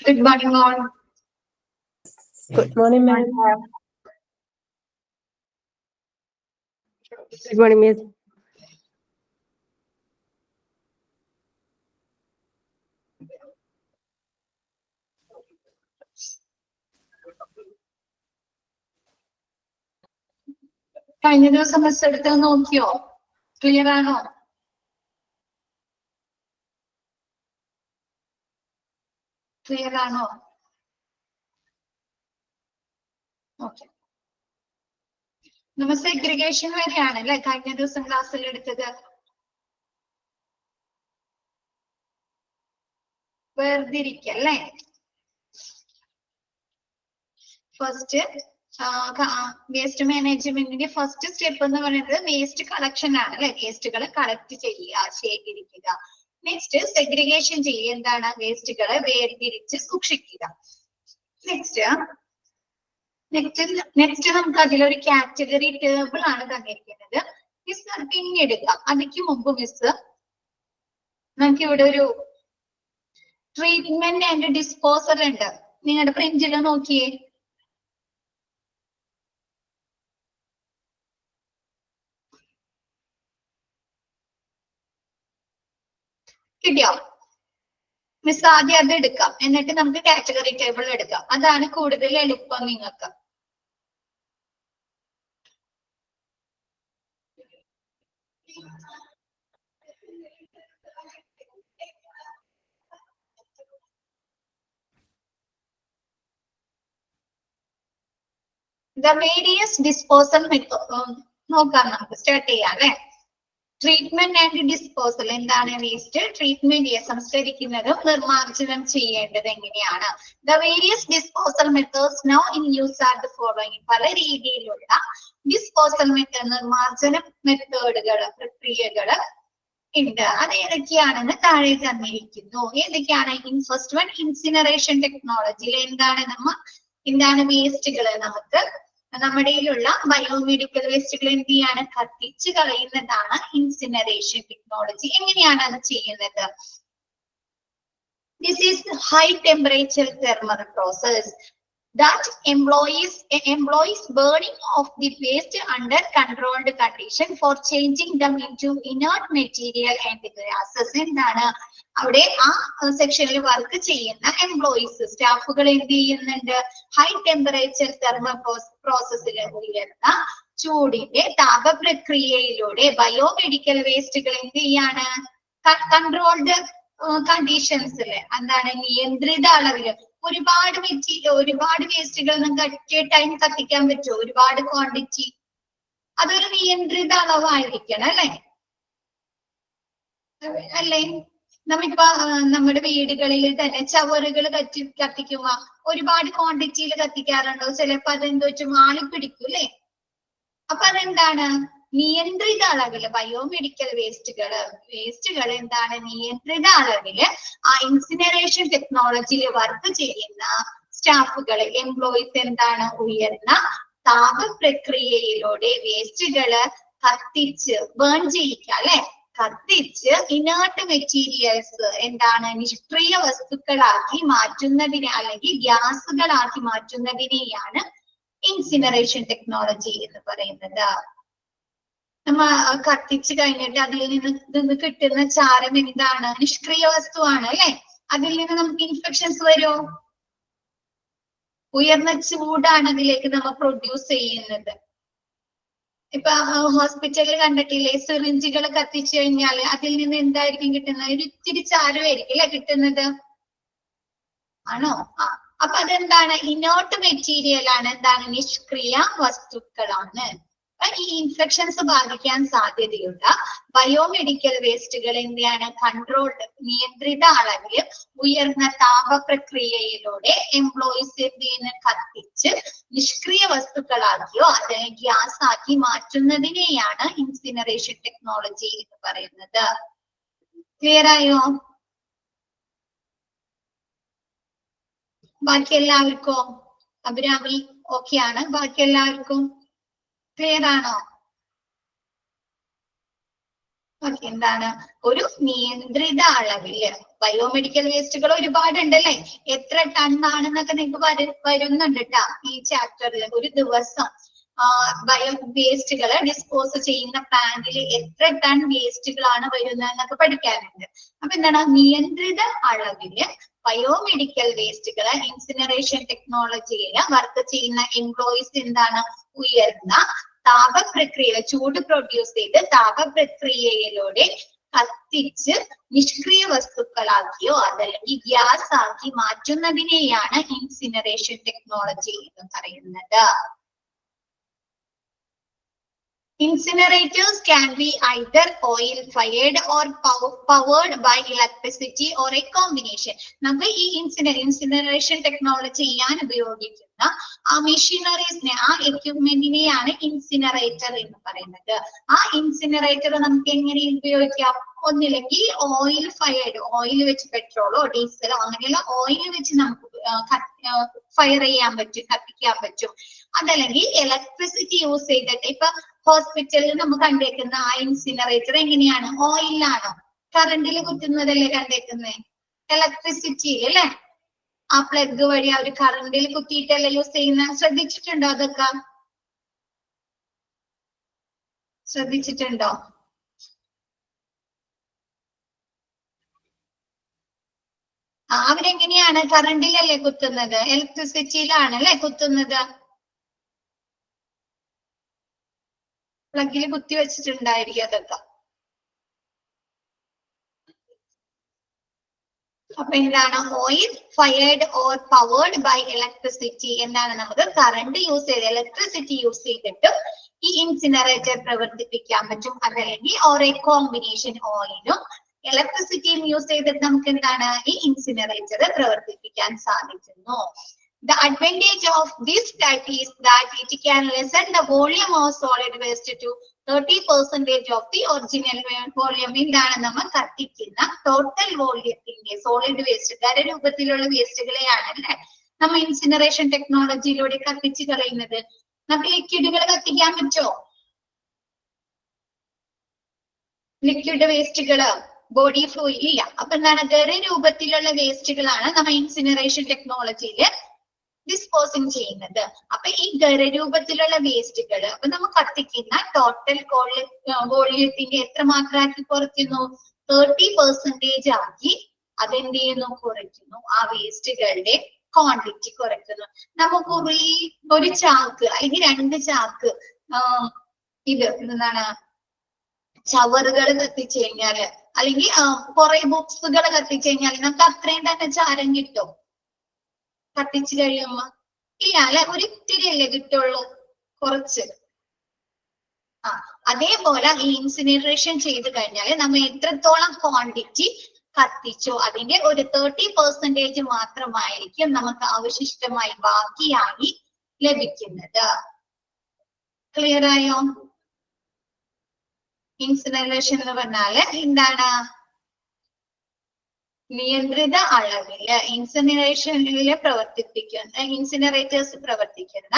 Good morning, all. Good morning, ma'am. Good morning, Miss. കഴിഞ്ഞ ദിവസം miss എടുത്ത് നോക്കിയോ? ക്ലിയർ ആണോ? ക്ലിയർ ആണോ? ഓക്കെ. നമ്മൾ സെഗ്രിഗേഷൻ വരെയാണ് അല്ലെ കഴിഞ്ഞ ദിവസം ക്ലാസ്സിൽ എടുത്തത്. വേർതിരിക്കല്ലേ? ഫസ്റ്റ് വേസ്റ്റ് മാനേജ്മെന്റിന്റെ ഫസ്റ്റ് സ്റ്റെപ്പ് എന്ന് പറയുന്നത് വേസ്റ്റ് കളക്ഷൻ ആണ് അല്ലെ? വേസ്റ്റുകളെ കളക്ട് ചെയ്യുക, ശേഖരിക്കുക. നെക്സ്റ്റ് സെഗ്രിഗേഷൻ ചെയ്യുക, എന്താണ്? വേസ്റ്റുകളെ വേർതിരിച്ച് സൂക്ഷിക്കുക. നെക്സ്റ്റ് നമുക്ക് അതിലൊരു കാറ്റഗറി ടേബിൾ ആണ് തന്നിരിക്കുന്നത്. മിസ് അത് പിന്നെ എടുക്കാം. അതിക്ക് മുമ്പ് മിസ് നമുക്ക് ഇവിടെ ഒരു ട്രീറ്റ്മെന്റ് ആൻഡ് ഡിസ്പോസൽ ഉണ്ട്. നിങ്ങളുടെ പ്രിന്റിൽ നോക്കിയേ. കിട്ടിയോ? മിസ് ആദ്യം അത് എടുക്കാം, എന്നിട്ട് നമുക്ക് കാറ്റഗറി ടേബിൾ എടുക്കാം. അതാണ് കൂടുതൽ എളുപ്പം നിങ്ങൾക്ക്. The various disposal method നോക്കാം, നമുക്ക് സ്റ്റാർട്ട് ചെയ്യാം അല്ലെ? ട്രീറ്റ്മെന്റ് ആൻഡ് ഡിസ്പോസൽ എന്താണ്? വേസ്റ്റ് ട്രീറ്റ്മെന്റ് ചെയ്യാൻ, സംസ്കരിക്കുന്നതും നിർമ്മാർജ്ജനം ചെയ്യേണ്ടത് എങ്ങനെയാണ്? The various disposal methods now in use are the following. പല രീതിയിലുള്ള ഡിസ്പോസൽ മെത്തേഡ്, നിർമ്മാർജ്ജന മെത്തേഡുകൾ, പ്രക്രിയകള് ഉണ്ട്. അത് ഏതൊക്കെയാണെന്ന് താഴെ തന്നിരിക്കുന്നു. ഏതൊക്കെയാണ്? ഫസ്റ്റ് വൺ ഇൻസിനറേഷൻ ടെക്നോളജിയിൽ എന്താണ് വേസ്റ്റുകള് നമുക്ക് നമ്മുടെ ബയോമെഡിക്കൽ വേസ്റ്റുകൾ എന്ത് ചെയ്യാണ്? കത്തിച്ച് കളയുന്നതാണ് ഇൻസിനറേഷൻ ടെക്നോളജി. എങ്ങനെയാണ് അത് ചെയ്യുന്നത്? This is high temperature thermal process that employs burning of the waste under controlled condition for changing them into inert material and gases. എന്താണ് അവിടെ ആ സെക്ഷനിൽ വർക്ക് ചെയ്യുന്ന എംപ്ലോയീസ്, സ്റ്റാഫുകൾ എന്ത് ചെയ്യുന്നുണ്ട്? ഹൈ ടെമ്പറേച്ചർ തെർമൽ പ്രോസസ്സിൽ ഉയർന്ന ചൂടിന്റെ താപപ്രക്രിയയിലൂടെ ബയോമെഡിക്കൽ വേസ്റ്റുകൾ എന്ത് ചെയ്യാണ്? കൺട്രോൾഡ് കണ്ടീഷൻസില്, എന്താണ്? നിയന്ത്രിത അളവില്. ഒരുപാട് വേസ്റ്റുകൾ നമുക്ക് ടൈം കത്തിക്കാൻ പറ്റുമോ? ഒരുപാട് ക്വാണ്ടിറ്റി. അതൊരു നിയന്ത്രിത അളവായിരിക്കണം അല്ലേ? നമ്മളിപ്പോ നമ്മുടെ വീടുകളിൽ തന്നെ ചവറുകൾ കത്തിക്കുമ്പോ ഒരുപാട് ക്വാണ്ടിറ്റിയിൽ കത്തിക്കാറുണ്ടോ? ചിലപ്പോ അതെന്തോ ആളി പിടിക്കും അല്ലെ? അപ്പൊ അതെന്താണ്? നിയന്ത്രിത അളവില് ബയോമെഡിക്കൽ വേസ്റ്റുകൾ എന്താണ്? നിയന്ത്രിത അളവില് ആ ഇൻസിനറേഷൻ ടെക്നോളജിയിൽ വർക്ക് ചെയ്യുന്ന സ്റ്റാഫുകൾ, എംപ്ലോയീസ് എന്താണ്? ഉയർന്ന താപപ്രക്രിയയിലൂടെ വേസ്റ്റുകള് കത്തിച്ച് ബേൺ ചെയ്യിക്കുക അല്ലെ? കത്തിച്ച് ഇനേർട്ട് മെറ്റീരിയൽസ് എന്താണ്? നിഷ്ക്രിയ വസ്തുക്കളാക്കി മാറ്റുന്നതിനെ, അല്ലെങ്കിൽ ഗ്യാസുകളാക്കി മാറ്റുന്നതിനെയാണ് ഇൻസിനറേഷൻ ടെക്നോളജി എന്ന് പറയുന്നത്. നമ്മ കത്തിച്ച് കഴിഞ്ഞിട്ട് അതിൽ നിന്ന് കിട്ടുന്ന ചാരം എന്താണ്? നിഷ്ക്രിയ വസ്തുവാണ് അല്ലെ? അതിൽ നിന്ന് നമുക്ക് ഇൻഫെക്ഷൻസ് വരുമോ? ഉയർന്ന ചൂടാണ് അതിലേക്ക് നമ്മൾ പ്രൊഡ്യൂസ് ചെയ്യുന്നത്. ഇപ്പൊ ഹോസ്പിറ്റലിൽ കണ്ടിട്ടില്ലേ? സിറിഞ്ചുകൾ കത്തിച്ചു കഴിഞ്ഞാൽ അതിൽ നിന്ന് എന്തായിരിക്കും കിട്ടുന്നത്? ഒരു ഇത്തിരി ചാരമായിരിക്കും അല്ലെ കിട്ടുന്നത്? ആണോ? അപ്പൊ അതെന്താണ്? ഇനേർട്ട് മെറ്റീരിയൽ ആണ്. എന്താണ്? നിഷ്ക്രിയ വസ്തുക്കളാണ്. ഈ ഇൻഫെക്ഷൻസ് ബാധിക്കാൻ സാധ്യതയുള്ള ബയോമെഡിക്കൽ വേസ്റ്റുകൾ എന്താണ്? കൺട്രോൾഡ്, നിയന്ത്രിത അളവിൽ ഉയർന്ന താപപ്രക്രിയയിലൂടെ എംപ്ലോയീസ് എന്ത് ചെയ്യുന്ന? കത്തിച്ച് നിഷ്ക്രിയ വസ്തുക്കളാക്കിയോ അതിനെ ഗ്യാസ് ആക്കി മാറ്റുന്നതിനെയാണ് ഇൻസിനറേഷൻ ടെക്നോളജി എന്ന് പറയുന്നത്. ക്ലിയർ ആയോ? ബാക്കി എല്ലാവർക്കും അഭിരാമി ഓക്കെ ആണ്? ബാക്കി എല്ലാവർക്കും ക്ലിയർ ആണോ? ഓക്കെ, എന്താണ് ഒരു നിയന്ത്രിത അളവില് ബയോമെഡിക്കൽ വേസ്റ്റുകൾ ഒരുപാടുണ്ടല്ലേ, എത്ര ടൺ ആണെന്നൊക്കെ നിങ്ങൾക്ക് വരുന്നുണ്ട് കേട്ടാ ഈ ചാപ്റ്ററിൽ. ഒരു ദിവസം ബയോ വേസ്റ്റുകള് ഡിസ്പോസ് ചെയ്യുന്ന പ്ലാന്റിൽ എത്ര ടൺ വേസ്റ്റുകളാണ് വരുന്നത് എന്നൊക്കെ പഠിക്കാനുണ്ട്. അപ്പൊ എന്താണ് നിയന്ത്രിത അളവില് ബയോമെഡിക്കൽ വേസ്റ്റുകള് ഇൻസിനറേഷൻ ടെക്നോളജിയിൽ വർക്ക് ചെയ്യുന്ന എംപ്ലോയീസ് എന്താണ് ഉയർന്ന താപപ്രക്രിയ, ചൂട് പ്രൊഡ്യൂസ് ചെയ്ത് താപപ്രക്രിയയിലൂടെ കത്തിച്ച് നിഷ്ക്രിയ വസ്തുക്കളാക്കിയോ അതല്ലെങ്കിൽ ഗ്യാസ് ആക്കി മാറ്റുന്നതിനെയാണ് ഇൻസിനറേഷൻ ടെക്നോളജി എന്ന് പറയുന്നത്. Incinerators can be either oil fired or powered by electricity or a combination. നമുക്ക് ഈ ഇൻസിനറേഷൻ ടെക്നോളജി ചെയ്യാൻ ഉപയോഗിക്കുന്ന ആ മെഷീനറീസിനെ, ആ എക്യുപ്മെന്റിനെയാണ് ഇൻസിനറേറ്റർ എന്ന് പറയുന്നത്. ആ ഇൻസിനറേറ്റർ നമുക്ക് എങ്ങനെ ഉപയോഗിക്കാം? ഒന്നില്ലെങ്കിൽ ഓയിൽ ഫയർഡ്, ഓയിൽ വെച്ച് പെട്രോളോ ഡീസലോ അങ്ങനെയുള്ള ഓയിൽ വെച്ച് നമുക്ക് ഫയർ ചെയ്യാൻ പറ്റും, കത്തിക്കാൻ പറ്റും. അതല്ലെങ്കിൽ ഇലക്ട്രിസിറ്റി യൂസ് ചെയ്തിട്ട്, ഇപ്പൊ ഹോസ്പിറ്റലിൽ നമ്മൾ കണ്ടേക്കുന്ന ആ ഇൻസിനറേറ്റർ എങ്ങനെയാണ്? ഓയിലാണോ? കറണ്ടിൽ കുത്തുന്നതല്ലേ കണ്ടേക്കുന്നത്? ഇലക്ട്രിസിറ്റിയിൽ അല്ലെ, ആ പ്ലഗ് വഴി അവർ കറണ്ടിൽ കുത്തിയിട്ടല്ലേ യൂസ് ചെയ്യുന്ന. ശ്രദ്ധിച്ചിട്ടുണ്ടോ? അതൊക്കെ ശ്രദ്ധിച്ചിട്ടുണ്ടോ? അവരെങ്ങനെയാണ്? കറണ്ടിലല്ലേ കുത്തുന്നത്, ഇലക്ട്രിസിറ്റിയിലാണ് അല്ലെ കുത്തുന്നത്. പ്ലഗിൽ കുത്തി വെച്ചിട്ടുണ്ടായിരിക്കും അതൊക്കെ. അപ്പൊ എന്താണ്? Oil fired or powered by electricity. എന്താണ്? നമുക്ക് കറണ്ട് യൂസ് ചെയ്ത്, ഇലക്ട്രിസിറ്റി യൂസ് ചെയ്തിട്ടും ഈ ഇൻസിനറേറ്റർ പ്രവർത്തിപ്പിക്കാൻ പറ്റും. അതല്ലെങ്കിൽ ഓർ എ കോമ്പിനേഷൻ, ഓയിലും ഇലക്ട്രിസിറ്റിയും യൂസ് ചെയ്തിട്ട് നമുക്ക് എന്താണ് ഈ ഇൻസിനറേറ്റർ പ്രവർത്തിപ്പിക്കാൻ സാധിക്കുന്നു. The advantage of this type is that it can lessen the volume of solid waste to 30% of the original volume. എന്താണ്? നമ്മൾ കത്തിക്കുന്ന ടോട്ടൽ വോള്യത്തിന്റെ സോളിഡ് വേസ്റ്റ്, ഖരരൂപത്തിലുള്ള വേസ്റ്റുകളെയാണ് അല്ലെ നമ്മൾ ഇൻസിനറേഷൻ ടെക്നോളജിയിലൂടെ കത്തിച്ച് കളയുന്നത്. നമുക്ക് ലിക്വിഡുകൾ കത്തിക്കാൻ പറ്റുമോ? ലിക്വിഡ് വേസ്റ്റുകള്, ബോഡി ഫ്ലൂയിഡ് ഇല്ല. അപ്പൊ എന്താണ്? ഖരരൂപത്തിലുള്ള വേസ്റ്റുകളാണ് നമ്മൾ ഇൻസിനറേഷൻ ടെക്നോളജിയിൽ ഡിസ്പോസിങ് ചെയ്യുന്നത്. അപ്പൊ ഈ ഖരരൂപത്തിലുള്ള വേസ്റ്റുകൾ അപ്പൊ നമ്മൾ കത്തിക്കുന്ന ടോട്ടൽ വോള്യത്തിന്റെ എത്രമാത്രമാക്കി കുറയ്ക്കുന്നു? 30% ആക്കി അതെന്ത് ചെയ്യുന്നു? കുറയ്ക്കുന്നു. ആ വേസ്റ്റുകളുടെ ക്വാണ്ടിറ്റി കുറയ്ക്കുന്നു. നമുക്ക് ഒരു ചാക്ക് അല്ലെങ്കിൽ 2 ചാക്ക് ഇത് എന്താണ് ചവറുകൾ കത്തിച്ചു കഴിഞ്ഞാല്, അല്ലെങ്കിൽ കുറെ ബുക്സുകൾ കത്തിച്ചു കഴിഞ്ഞാൽ നമുക്ക് അത്രയും തന്നെ ചാരം കിട്ടും കത്തിച്ചു കഴിയുമ്പോ? ഇല്ല അല്ലെ, ഒരിത്തിരി അല്ലേ കിട്ടുള്ളൂ, കുറച്ച്. അതേപോലെ ഈ ഇൻസിനറേഷൻ ചെയ്ത് കഴിഞ്ഞാൽ നമ്മൾ എത്രത്തോളം ക്വാണ്ടിറ്റി കത്തിച്ചോ അതിന്റെ ഒരു 30% മാത്രമായിരിക്കും നമുക്ക് അവശിഷ്ടമായി ബാക്കിയായി ലഭിക്കുന്നത്. ക്ലിയർ ആയോ? ഇൻസിനറേഷൻ എന്ന് പറഞ്ഞാല് എന്താണ്? നിയന്ത്രിത അളവില് ഇൻസിനറേഷനിൽ ഇൻസിനറേറ്റേഴ്സ് പ്രവർത്തിക്കുന്ന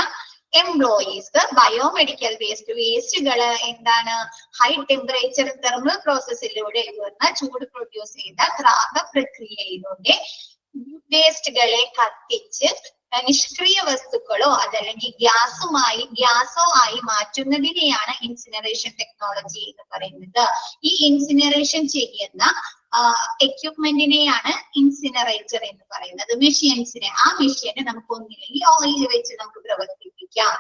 എംപ്ലോയീസ് ബയോമെഡിക്കൽ വേസ്റ്റുകള് എന്താണ്? ഹൈ ടെമ്പറേച്ചർ തെർമൽ പ്രോസസ്സിലൂടെ വരുന്ന ചൂട് പ്രൊഡ്യൂസ് ചെയ്ത താപ പ്രക്രിയയിലൂടെ വേസ്റ്റുകളെ കത്തിച്ച് നിഷ്ക്രിയ വസ്തുക്കളോ അതല്ലെങ്കിൽ ഗ്യാസോ ആയി മാറ്റുന്നതിനെയാണ് ഇൻസിനറേഷൻ ടെക്നോളജി എന്ന് പറയുന്നത്. ഈ ഇൻസിനറേഷൻ ചെയ്യുന്ന എക്യുപ്മെന്റിനെയാണ് ഇൻസിനറേറ്റർ എന്ന് പറയുന്നത്. മെഷീൻസിനെ, ആ മെഷീനെ നമുക്ക് ഒന്നില്ലെങ്കിൽ ഓയിൽ വെച്ച് നമുക്ക് പ്രവർത്തിപ്പിക്കാം.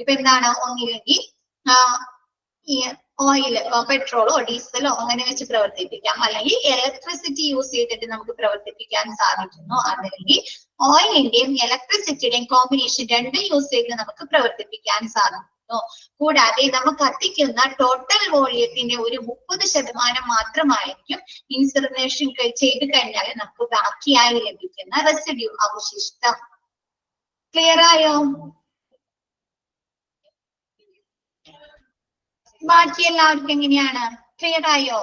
ഇപ്പൊ എന്താണ്? ഒന്നില്ലെങ്കിൽ ഓയിൽ, പെട്രോളോ ഡീസലോ അങ്ങനെ വെച്ച് പ്രവർത്തിപ്പിക്കാം. അല്ലെങ്കിൽ ഇലക്ട്രിസിറ്റി യൂസ് ചെയ്തിട്ട് നമുക്ക് പ്രവർത്തിപ്പിക്കാൻ സാധിക്കുന്നു. അതല്ലെങ്കിൽ ഓയിലിന്റെയും ഇലക്ട്രിസിറ്റിയുടെയും കോമ്പിനേഷൻ രണ്ടും യൂസ് ചെയ്ത് നമുക്ക് പ്രവർത്തിപ്പിക്കാൻ സാധിക്കുന്നു. കൂടാതെ നമ്മൾ കത്തിക്കുന്ന ടോട്ടൽ വോള്യത്തിന്റെ ഒരു 30% മാത്രമായിരിക്കും ഇൻസിനറേഷൻ ചെയ്ത് കഴിഞ്ഞാൽ നമുക്ക് ബാക്കിയായി ലഭിക്കുന്ന റെസിഡ്യൂ, അവശിഷ്ടം. ക്ലിയർ ആയോ? ബാക്കി എല്ലാവർക്കും എങ്ങനെയാണ്? ക്ലിയർ ആയോ?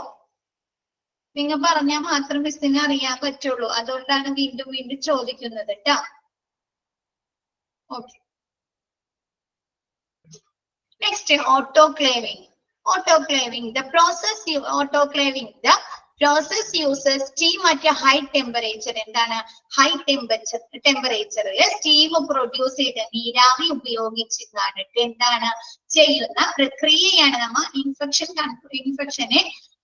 നിങ്ങൾ പറഞ്ഞാൽ മാത്രം മിസ്സിന് അറിയാൻ പറ്റുള്ളൂ, അതുകൊണ്ടാണ് വീണ്ടും വീണ്ടും ചോദിക്കുന്നത് കേട്ടോ. Okay, next autoclaving. Autoclaving. The process uses steam at a high temperature. എന്താണ് high temperature steam produce ചെയ്ത നീരാവി ഉപയോഗിച്ചിട്ടാണ് എന്താണ് ചെയ്യുന്ന പ്രക്രിയയാണ് നമ്മൾ ഇൻഫെക്ഷനെ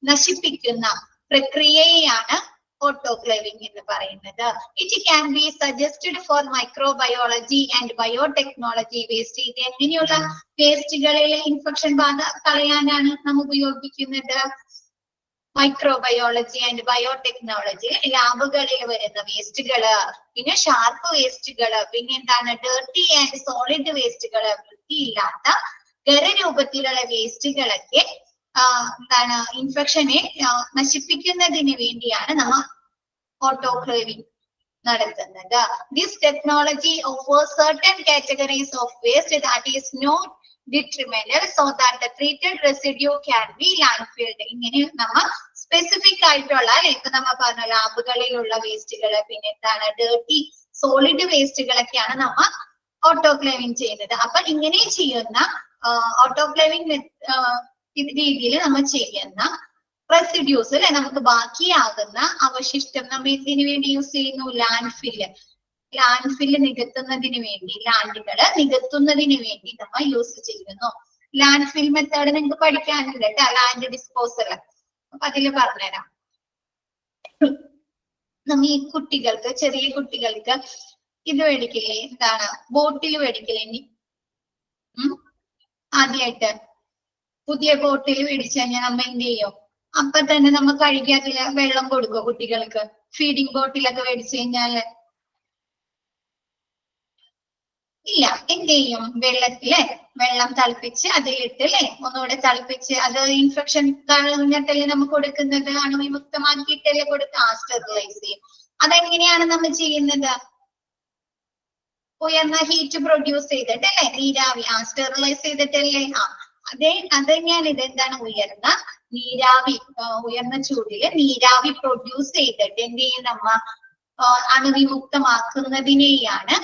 നശിപ്പിക്കുന്ന പ്രക്രിയയാണ് autoclaving എന്ന് പറയുന്നത്. It can be suggested for microbiology and biotechnology waste. ഇത് എങ്ങനെയുള്ള വേസ്റ്റുകളിലെ ഇൻഫെക്ഷൻ ബാധ കളയാനാണ് നാം ഉപയോഗിക്കുന്നത്? മൈക്രോബയോളജി ആൻഡ് ബയോടെക്നോളജി, ലാബുകളിൽ വരുന്ന വേസ്റ്റുകള്, പിന്നെ ഷാർപ്പ് വേസ്റ്റുകള്, പിന്നെ എന്താണ് ഡേർട്ടി ആൻഡ് സോളിഡ് വേസ്റ്റുകള്, വൃത്തിയില്ലാത്ത ഖരരൂപത്തിലുള്ള വേസ്റ്റുകളൊക്കെ എന്താണ് ഇൻഫെക്ഷനെ നശിപ്പിക്കുന്നതിന് വേണ്ടിയാണ് നമ്മൾ ഓട്ടോക്ലേവിംഗ് നടത്തുന്നത്. This technology offers certain categories of waste that is not detrimental so that the treated residue can be landfilled. ഇങ്ങനെ നമ്മൾ സ്പെസിഫിക് ആയിട്ടുള്ള ഇപ്പൊ നമ്മൾ പറഞ്ഞ ലാബുകളിലുള്ള വേസ്റ്റുകള്, പിന്നെ എന്താണ് ഡേർട്ടി സോളിഡ് വേസ്റ്റുകളൊക്കെയാണ് നമ്മൾ ഓട്ടോക്ലേവിംഗ് ചെയ്യുന്നത്. അപ്പൊ ഇങ്ങനെ ചെയ്യുന്ന ഓട്ടോക്ലേവിംഗ് രീതിയിൽ നമ്മൾ ചെയ്യുന്ന റെസിഡ്യൂസ് അല്ലെ, നമുക്ക് ബാക്കിയാകുന്ന അവശിഷ്ടം നമ്മൾ ഇതിനു വേണ്ടി യൂസ് ചെയ്യുന്നു ലാൻഡ്ഫില്ല് നികത്തുന്നതിന് വേണ്ടി, ലാൻഡുകള് നികത്തുന്നതിന് വേണ്ടി നമ്മൾ യൂസ് ചെയ്യുന്നു. ലാൻഡ്ഫിൽ മെത്തേഡ് നിങ്ങൾക്ക് പഠിക്കാനുണ്ട് കേട്ടോ, ലാൻഡ് ഡിസ്പോസൽ. അപ്പൊ അതില് പറഞ്ഞുതരാം. നമ്മ ഈ കുട്ടികൾക്ക്, ചെറിയ കുട്ടികൾക്ക് ഇത് മേടിക്കില്ലേ, എന്താണ് ബോട്ടിൽ മേടിക്കില്ലേ, ആദ്യമായിട്ട് പുതിയ ബോട്ടിൽ മേടിച്ചു കഴിഞ്ഞാൽ നമ്മ എന്ത് ചെയ്യും? അപ്പൊ തന്നെ നമ്മ കഴിക്കാതില്ല വെള്ളം കൊടുക്കും കുട്ടികൾക്ക്. ഫീഡിങ് ബോട്ടിലൊക്കെ മേടിച്ചു കഴിഞ്ഞാല് ഇല്ല, എന്ത് ചെയ്യും? വെള്ളം തിളപ്പിച്ച് അതിലിട്ട് ഒന്നുകൂടെ തിളപ്പിച്ച് അത് ഇൻഫെക്ഷൻ കഴിഞ്ഞിട്ടല്ലേ നമ്മൾ കൊടുക്കുന്നത്, അണുവിമുക്തമാക്കിയിട്ടല്ലേ കൊടുക്കുക, സ്റ്റെറിലൈസ് ചെയ്യും. അതെങ്ങനെയാണ് നമ്മൾ ചെയ്യുന്നത്? ഉയർന്ന ഹീറ്റ് പ്രൊഡ്യൂസ് ചെയ്തിട്ടല്ലേ, നീരാവി സ്റ്റെറിലൈസ് ചെയ്തിട്ടല്ലേ. അതെങ്ങനെയാണ് ഇത്? എന്താണ്? ഉയർന്ന നീരാവി, ഉയർന്ന ചൂടില് നീരാവി പ്രൊഡ്യൂസ് ചെയ്തിട്ട് എന്ത് ചെയ്യും നമ്മ അണുവിമുക്തമാക്കുന്നതിനെയാണ്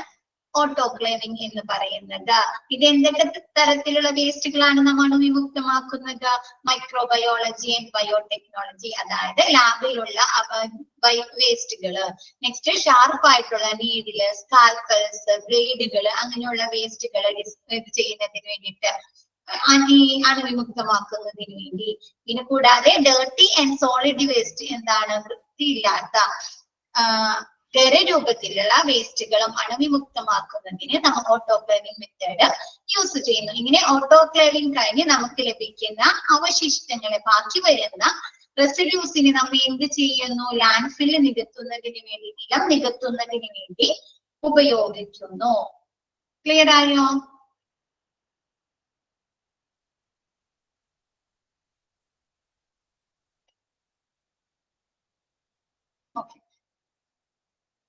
ഓട്ടോക്ലേവിംഗ് എന്ന് പറയുന്നത്. ഇത് എന്തൊക്കെ തരത്തിലുള്ള വേസ്റ്റുകളാണ് നമ്മൾ അണുവിമുക്തമാക്കുന്നത്? മൈക്രോബയോളജി ആൻഡ് ബയോടെക്നോളജി, അതായത് ലാബിലുള്ള വേസ്റ്റുകള്. നെക്സ്റ്റ് ഷാർപ്പ് ആയിട്ടുള്ള നീഡില്, സ്കാൽപ്പൽസ്, ബ്ലേഡുകള്, അങ്ങനെയുള്ള വേസ്റ്റുകൾ ചെയ്യുന്നതിന് വേണ്ടിയിട്ട്, അണുവിമുക്തമാക്കുന്നതിന് വേണ്ടി. പിന്നെ കൂടാതെ ഡേർട്ടി ആൻഡ് സോളിഡ് വേസ്റ്റ്, എന്താണ് വൃത്തിയില്ലാത്ത ഖരരൂപത്തിലുള്ള വേസ്റ്റുകളും അണുവിമുക്തമാക്കുന്നതിന് നമ്മൾ ഓട്ടോക്ലേവിംഗ് മെത്തേഡ് യൂസ് ചെയ്യുന്നു. ഇങ്ങനെ ഓട്ടോക്ലേവിംഗ് കഴിഞ്ഞ് നമുക്ക് ലഭിക്കുന്ന അവശിഷ്ടങ്ങളെ, ബാക്കി വരുന്ന റെസിഡ്യൂസിന് നമ്മൾ എന്ത് ചെയ്യുന്നു? ലാൻഡ്ഫില്ല് നികത്തുന്നതിന് വേണ്ടി, നിലം നികത്തുന്നതിന് വേണ്ടി ഉപയോഗിക്കുന്നു. ക്ലിയർ ആയോ?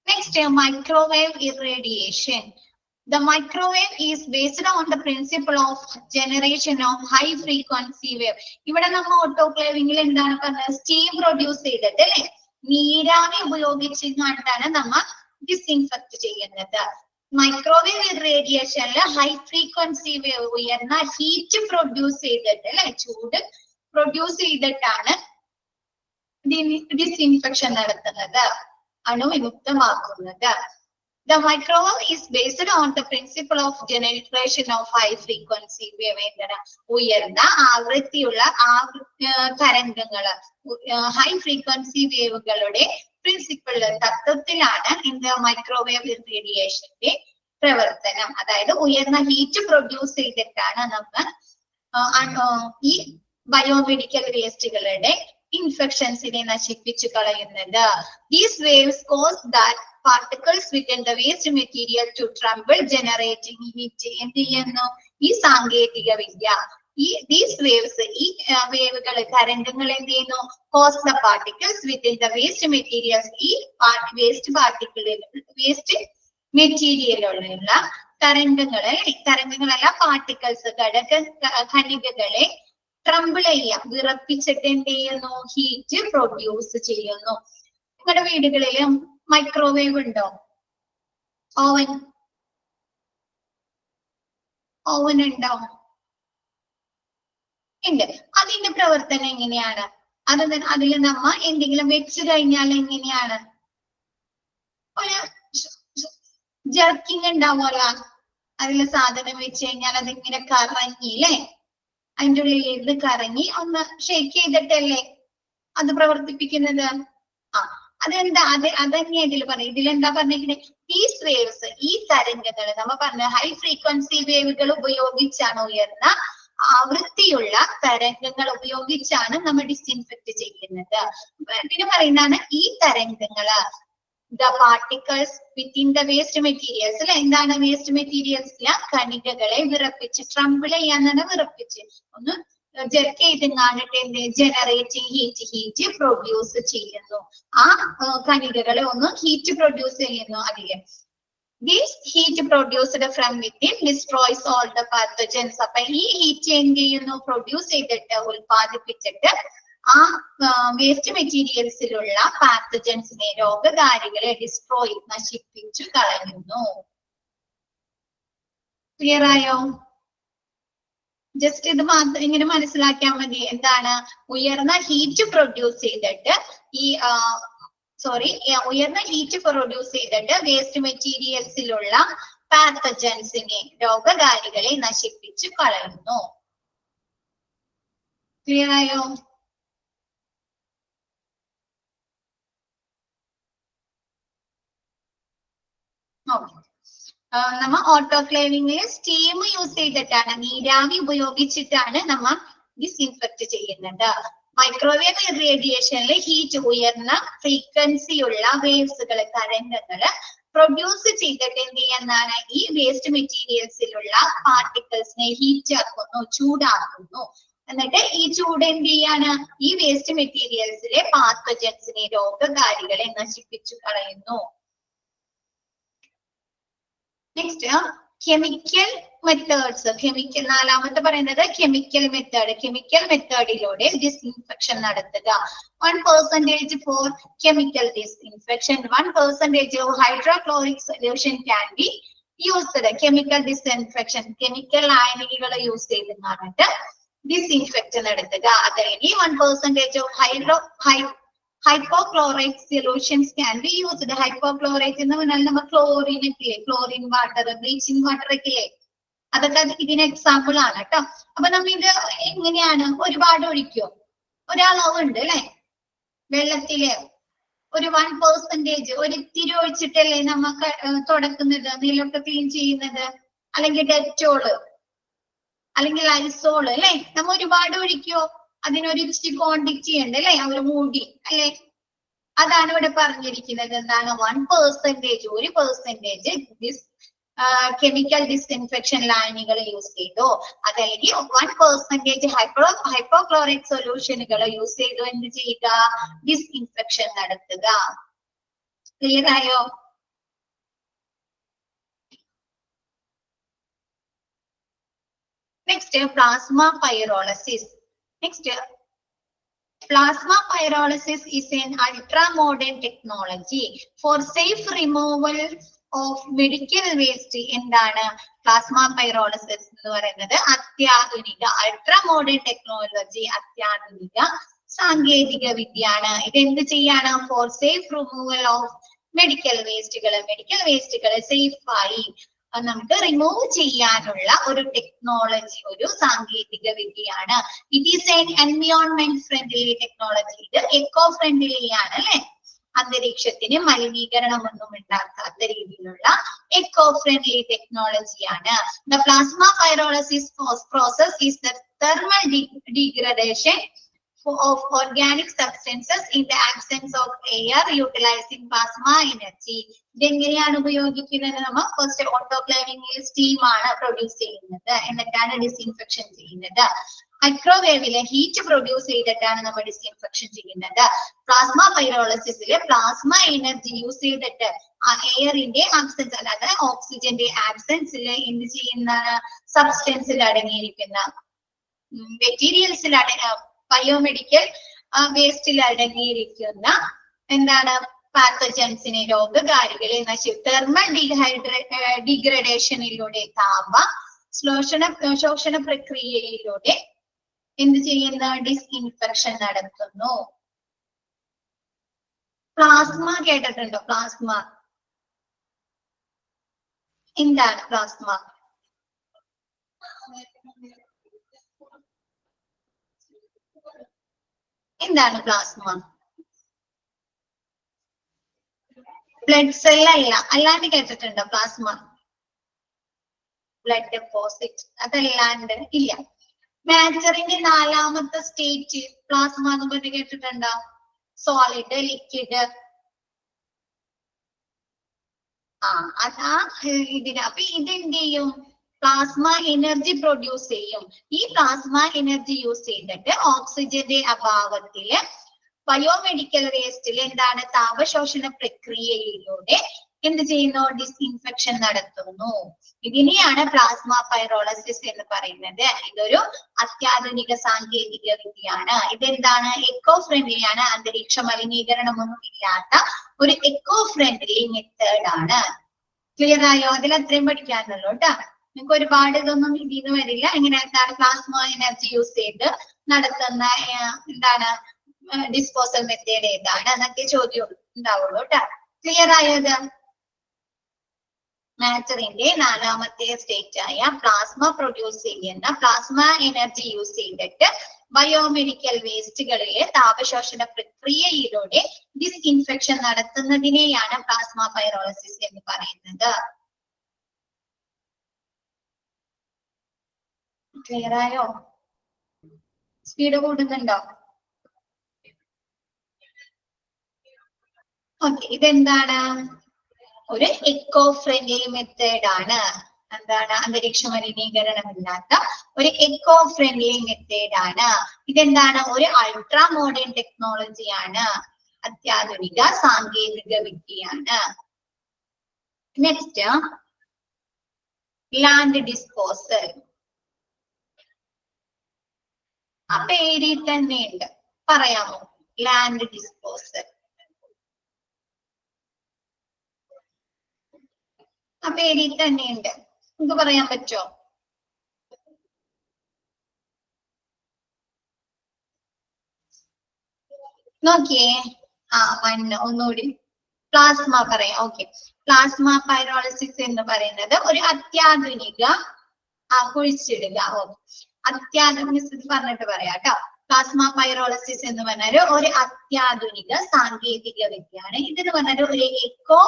Next, microwave irradiation. The microwave is based on the principle of generation of high frequency wave. ഇവിടെ നമ്മൾ ഓട്ടോക്ലേവിംഗിൽ എന്താണ് പറഞ്ഞത്? സ്റ്റീം പ്രൊഡ്യൂസ് ചെയ്തിട്ട് അല്ലെ, നീരാവി ഉപയോഗിച്ചിട്ടാണ് നമ്മൾ ഡിസ്ഇൻഫെക്ട് ചെയ്യുന്നത്. മൈക്രോവേവ് ഇറേഡിയേഷനില് ഹൈ ഫ്രീക്വൻസി വേവ്, ഉയർന്ന ഹീറ്റ് പ്രൊഡ്യൂസ് ചെയ്തിട്ട് അല്ലെ, ചൂട് പ്രൊഡ്യൂസ് ചെയ്തിട്ടാണ് ഡിസ്ഇൻഫെക്ഷൻ നടത്തുന്നത്, അണുവിമുക്തമാക്കുന്നത്. The microwave is based on the principle of generation of high frequency wave. ഉയർന്ന ആവൃത്തിയുള്ള തരംഗങ്ങള്, ഹൈ ഫ്രീക്വൻസി വേവുകളുടെ പ്രിൻസിപ്പിൾ തത്വത്തിലാണ് മൈക്രോവേവ് ഇറേഡിയേഷന്റെ പ്രവർത്തനം. അതായത് ഉയർന്ന ഹീറ്റ് പ്രൊഡ്യൂസ് ചെയ്തിട്ടാണ് നമ്മൾ ഈ ബയോമെഡിക്കൽ വേസ്റ്റുകളുടെ ഇൻഫെക്ഷൻസിനെ നശിപ്പിച്ചു കളയുന്നത്. These waves cause that particles within the waste material to tremble, generating heat. എന്ത് ചെയ്യുന്നു? ഈ സാങ്കേതിക വിദ്യ, these waves, ഈ വേവുകൾ, തരംഗങ്ങൾ എന്ത് ചെയ്യുന്നു? Cause the particles within the waste materials, ഈ വേസ്റ്റ് മെറ്റീരിയലുള്ള തരംഗങ്ങളല്ല, പാർട്ടിക്കിൾസ്, ഖനികകളെ ട്രംബിൾ ചെയ്യാം, വിറപ്പിച്ചിട്ട് എന്ത് ചെയ്യുന്നു? ഹീറ്റ് പ്രൊഡ്യൂസ് ചെയ്യുന്നു. നിങ്ങളുടെ വീടുകളിൽ മൈക്രോവേവ് ഉണ്ടോ? ഓവൻ ഉണ്ടോ? ഉണ്ട്. അതിന്റെ പ്രവർത്തനം എങ്ങനെയാണ്? അതിൽ നമ്മ എന്തെങ്കിലും വെച്ച് കഴിഞ്ഞാൽ എങ്ങനെയാണ്? ഒരു ജർക്കിങ് ഉണ്ടാവുമല്ലോ, അതില് സാധനം വെച്ച് കഴിഞ്ഞാൽ അതിങ്ങനെ കറങ്ങി അല്ലേ, അതിൻ്റെ ഉള്ളിൽ ഇത് കറങ്ങി ഒന്ന് ഷേക്ക് ചെയ്തിട്ടല്ലേ അത് പ്രവർത്തിപ്പിക്കുന്നത്. അതെന്താ? അതന്നെയാ ഇതിൽ പറയും. ഇതിലെന്താ പറഞ്ഞിരിക്കുന്നത്? ദീസ് വേവ്സ്, ഈ തരംഗങ്ങൾ നമ്മ പറഞ്ഞ ഹൈ ഫ്രീക്വൻസി വേവുകൾ ഉപയോഗിച്ചാണ്, ഉയർന്ന ആവൃത്തിയുള്ള തരംഗങ്ങൾ ഉപയോഗിച്ചാണ് നമ്മൾ ഡിസ്ഇൻഫെക്ട് ചെയ്യുന്നത്. പിന്നെ പറയുന്നതാണ് ഈ തരംഗങ്ങള് the particles within the waste materials. അല്ലെ, എന്താണ് വേസ്റ്റ് മെറ്റീരിയൽസിലെ കണികകളെ വിറപ്പിച്ച്, ട്രംബിൾ ചെയ്യാന്നാണ് വിറപ്പിച്ച്, ഒന്ന് ജെർക്ക് ചെയ്ത് കാണിട്ട് എന്ത് ജനറേറ്റിംഗ് ഹീറ്റ് പ്രൊഡ്യൂസ് ചെയ്യുന്നു. ആ കണികകളെ ഒന്ന് ഹീറ്റ് പ്രൊഡ്യൂസ് ചെയ്യുന്നു. അതില് this heat produced from within destroys all the pathogens. അപ്പൊ ഈ ഹീറ്റ് എന്ത് ചെയ്യുന്നു? പ്രൊഡ്യൂസ് ചെയ്തിട്ട്, ഉൽപ്പാദിപ്പിച്ചിട്ട് ആ വേസ്റ്റ് മെറ്റീരിയൽസിലുള്ള പാത്തജൻസിനെ, രോഗകാരികളെ ഡിസ്ട്രോയ്, നശിപ്പിച്ചു കളയുന്നു. ക്ലിയർ ആയോ? ജസ്റ്റ് ഇത് മാത്രം ഇങ്ങനെ മനസ്സിലാക്കിയാൽ മതി. എന്താണ്? ഉയർന്ന ഹീറ്റ് പ്രൊഡ്യൂസ് ചെയ്തിട്ട് ഉയർന്ന ഹീറ്റ് പ്രൊഡ്യൂസ് ചെയ്തിട്ട് വേസ്റ്റ് മെറ്റീരിയൽസിലുള്ള പാത്തജൻസിനെ, രോഗകാരികളെ നശിപ്പിച്ചു കളയുന്നു. ക്ലിയർ ആയോ? നമ്മ ഓട്ടോക്ലേവിംഗിൽ സ്റ്റീം യൂസ് ചെയ്തിട്ടാണ്, നീരാവി ഉപയോഗിച്ചിട്ടാണ് നമ്മ ഡിസ്ഇൻഫെക്ട് ചെയ്യുന്നത്. മൈക്രോവേവ് റേഡിയേഷനിലെ ഹീറ്റ്, ഉയർന്ന ഫ്രീക്വൻസിയുള്ള വേവ്സുകള്, തരംഗങ്ങള് പ്രൊഡ്യൂസ് ചെയ്തിട്ട് എന്ത് ചെയ്യുന്നതാണ്? ഈ വേസ്റ്റ് മെറ്റീരിയൽസിലുള്ള പാർട്ടിക്കിൾസിനെ ഹീറ്റ് ആക്കുന്നു, ചൂടാക്കുന്നു. എന്നിട്ട് ഈ ചൂട് എന്ത് ചെയ്യാണ്? ഈ വേസ്റ്റ് മെറ്റീരിയൽസിലെ പാത്തജൻസിനെ, രോഗകാരികളെ നശിപ്പിച്ചു കളയുന്നു. Next chemical methods. നാലാമത്തെ പറയുന്നത് കെമിക്കൽ മെത്തേഡ്. കെമിക്കൽ മെത്തേഡിലൂടെ ഡിസ്ഇൻഫെക്ഷൻ നടത്തുക. 1% for chemical disinfection, 1% of hydrochloric solution can be used. Chemical disinfection, chemical ലായനികൾ യൂസ് ചെയ്ത് കാണിട്ട് ഡിസ്ഇൻഫെക്ഷൻ നടത്തുക. അതല്ലെങ്കിൽ 1% of hypochlorite solutions can be used. Hypochlorite എന്ന് പറഞ്ഞാൽ നമ്മൾ ക്ലോറിൻ ഒക്കെ, ക്ലോറിൻ വാട്ടർ, ബ്ലീച്ചിങ് വാട്ടർ ഒക്കെ, അതൊക്കെ ഇതിന് എക്സാമ്പിൾ ആണ് കേട്ടോ. അപ്പൊ നമ്മ ഇത് എങ്ങനെയാണ്? ഒരുപാട് ഒഴിക്കോ? ഒരളവുണ്ട് അല്ലെ, വെള്ളത്തില് ഒരു 1%, ഒരു ഇത്തിരി ഒഴിച്ചിട്ടല്ലേ നമുക്ക് തുടക്കുന്നത്, നിലമൊക്കെ ക്ലീൻ ചെയ്യുന്നത്. അല്ലെങ്കിൽ ഡെറ്റോള്, അല്ലെങ്കിൽ ഐസോള് അല്ലെ, നമ്മ ഒരുപാട് ഒഴിക്കോ? അതിനൊരു ഇച്ചിരി ക്വാണ്ടിറ്റി ഉണ്ട് അല്ലെ, ഒരു മൂടി അല്ലെ. അതാണ് ഇവിടെ പറഞ്ഞിരിക്കുന്നത്. എന്താണ്? 1%, 1% കെമിക്കൽ ഡിസ്ഇൻഫെക്ഷൻ ലായനികൾ യൂസ് ചെയ്തോ, അതല്ലെങ്കിൽ 1% ഹൈപ്പോക്ലോറിക് സൊല്യൂഷനുകൾ യൂസ് ചെയ്തോ എന്ത് ചെയ്യുക? ഡിസ്ഇൻഫെക്ഷൻ നടത്തുക. ക്ലിയർ ആയോ? Next plasma pyrolysis. Next, plasma pyrolysis is an ultra-modern technology for safe removal of medical waste. എന്താണ് പ്ലാസ്മ പൈറോളിസിസ് എന്ന് പറയുന്നത്? അത്യാധുനിക, അൾട്രാ-മോഡേൺ ടെക്നോളജി, അത്യാധുനിക സാങ്കേതിക വിദ്യയാണ്. ഇത് എന്ത് ചെയ്യാണ്? Four safe removal of medical വേസ്റ്റുകൾ സേഫായി നമുക്ക് റിമൂവ് ചെയ്യാനുള്ള ഒരു ടെക്നോളജി, ഒരു സാങ്കേതിക വിദ്യയാണ്. It is an environment friendly technology. ഇത് എക്കോ ഫ്രണ്ട്ലി ആണ് അല്ലെ, അന്തരീക്ഷത്തിന് മലിനീകരണമൊന്നും ഉണ്ടാക്കാത്ത രീതിയിലുള്ള എക്കോ ഫ്രണ്ട്ലി ടെക്നോളജിയാണ്. The plasma pyrolysis process is the thermal degradation of organic substances in the absence of air utilizing plasma energy. ഇതെങ്ങനെയാണ് ഉപയോഗിക്കുന്നത്? നമ്മൾ ഫസ്റ്റ് ഓട്ടോക്ലേവിംഗിൽ സ്റ്റീം ആണ് പ്രൊഡ്യൂസ് ചെയ്യുന്നത്, എന്നിട്ടാണ് ഡിസ്ഇൻഫെക്ഷൻ ചെയ്യുന്നത്. മൈക്രോവേവിലെ ഹീറ്റ് പ്രൊഡ്യൂസ് ചെയ്തിട്ടാണ് നമ്മൾ ഡിസ്ഇൻഫെക്ഷൻ ചെയ്യുന്നത്. പ്ലാസ്മ പൈറോളിസിസിലെ പ്ലാസ്മ എനർജി യൂസ് ചെയ്തിട്ട് എയറിന്റെ ആബ്സെൻസ്, അതായത് ഓക്സിജന്റെ ആബ്സെൻസിൽ എന്ത് ചെയ്യുന്ന സബ്സ്റ്റൻസിൽ അടങ്ങിയിരിക്കുന്ന മെറ്റീരിയൽസിൽ ബയോമെഡിക്കൽ വേസ്റ്റിൽ അടങ്ങിയിരിക്കുന്ന എന്താണ് പാത്തജൻസിനെ, രോഗകാരികളെ തെർമൽ ഡീഗ്രഡേഷനിലൂടെ, താപ ശോഷണ പ്രക്രിയയിലൂടെ എന്ത് ചെയ്യുന്ന ഡിസ്ഇൻഫെക്ഷൻ നടത്തുന്നു. പ്ലാസ്മ കേട്ടിട്ടുണ്ടോ? പ്ലാസ്മ എന്താണ് പ്ലാസ്മ? എന്താണ് പ്ലാസ്മ? ബ്ലഡ് സെൽ അല്ല, അല്ലാണ്ട് കേട്ടിട്ടുണ്ടോ പ്ലാസ്മ? ബ്ലഡ് ഡെപ്പോസിറ്റ് അതല്ലാണ്ട് ഇല്ല. മാറ്ററിന്റെ 4ാമത്തെ സ്റ്റേറ്റ് പ്ലാസ്മ എന്ന് പറഞ്ഞ് കേട്ടിട്ടുണ്ടോ? Solid, liquid. അതാ ഇതിന്. അപ്പൊ ഇതെന്ത് ചെയ്യും? പ്ലാസ്മ എനർജി പ്രൊഡ്യൂസ് ചെയ്യും. ഈ പ്ലാസ്മ എനർജി യൂസ് ചെയ്തിട്ട് ഓക്സിജന്റെ അഭാവത്തില് ബയോമെഡിക്കൽ വേസ്റ്റിൽ എന്താണ് താപശോഷണ പ്രക്രിയയിലൂടെ എന്ത് ചെയ്യുന്നു? ഡിസ്ഇൻഫെക്ഷൻ നടത്തുന്നു. ഇതിനെയാണ് പ്ലാസ്മ പൈറോളസിസ് എന്ന് പറയുന്നത്. ഇതൊരു അത്യാധുനിക സാങ്കേതിക വിദ്യയാണ്. ഇതെന്താണ്? എക്കോ ഫ്രണ്ട്ലി ആണ്. അന്തരീക്ഷ മലിനീകരണമൊന്നും ഇല്ലാത്ത ഒരു എക്കോ ഫ്രണ്ട്ലി മെത്തേഡ് ആണ്. ക്ലിയർ ആയോ? അതിൽ അത്രയും പഠിക്കാനുള്ളൂ കേട്ടോ. നിങ്ങൾക്ക് ഒരുപാട് ഇതൊന്നും ഇതിന്ന് വരില്ല. ഇങ്ങനെ എന്താണ് പ്ലാസ്മ എനർജി യൂസ് ചെയ്ത് നടത്തുന്ന എന്താണ് ഡിസ്പോസൽ മെത്തേഡ് ഏതാണ് എന്നൊക്കെ ചോദ്യം ഉണ്ടാവുള്ളൂ കേട്ടോ. ക്ലിയർ ആയത്? മാറ്ററിന്റെ 4ാമത്തെ സ്റ്റേറ്റ് ആയ പ്ലാസ്മ പ്രൊഡ്യൂസ് ചെയ്യുന്ന പ്ലാസ്മ എനർജി യൂസ് ചെയ്തിട്ട് ബയോമെഡിക്കൽ വേസ്റ്റുകളിലെ താപശോഷണ പ്രക്രിയയിലൂടെ ഡിസ്ഇൻഫെക്ഷൻ നടത്തുന്നതിനെയാണ് പ്ലാസ്മ പൈറോളസിസ് എന്ന് പറയുന്നത്. ക്ലിയർ ആയോ? സ്പീഡ് കൂടുന്നുണ്ടോ? ഓക്കെ, ഇതെന്താണ്? ഒരു എക്കോ ഫ്രണ്ട്ലി മെത്തേഡ് ആണ്. എന്താണ്? അന്തരീക്ഷ മലിനീകരണമില്ലാത്ത ഒരു എക്കോ ഫ്രണ്ട്ലി മെത്തേഡ് ആണ്. ഇതെന്താണ്? ഒരു അൾട്രാ മോഡേൺ ടെക്നോളജിയാണ്. അത്യാധുനിക സാങ്കേതിക വിദ്യയാണ്. Next, land disposal. ആ പേരിൽ തന്നെ ഉണ്ട്, പറയാമോ? Land disposal. ആ പേരിൽ തന്നെ ഉണ്ട്, നിങ്ങൾക്ക് പറയാൻ പറ്റുമോ? നോക്കിയേ. ഒന്നുകൂടി പ്ലാസ്മ പറയാം. ഓക്കെ, പ്ലാസ്മ പൈറോളസിസ് എന്ന് പറയുന്നത് ഒരു അത്യാധുനിക കുഴിച്ചിടുക. അത്യാധുനിക പറഞ്ഞിട്ട് പറയാം കേട്ടോ. പ്ലാസ്മ പൈറോളസിസ് എന്ന് പറഞ്ഞാൽ ഒരു അത്യാധുനിക സാങ്കേതിക വിദ്യയാണ്. ഇതെന്ന് പറഞ്ഞാൽ ഒരു എക്കോ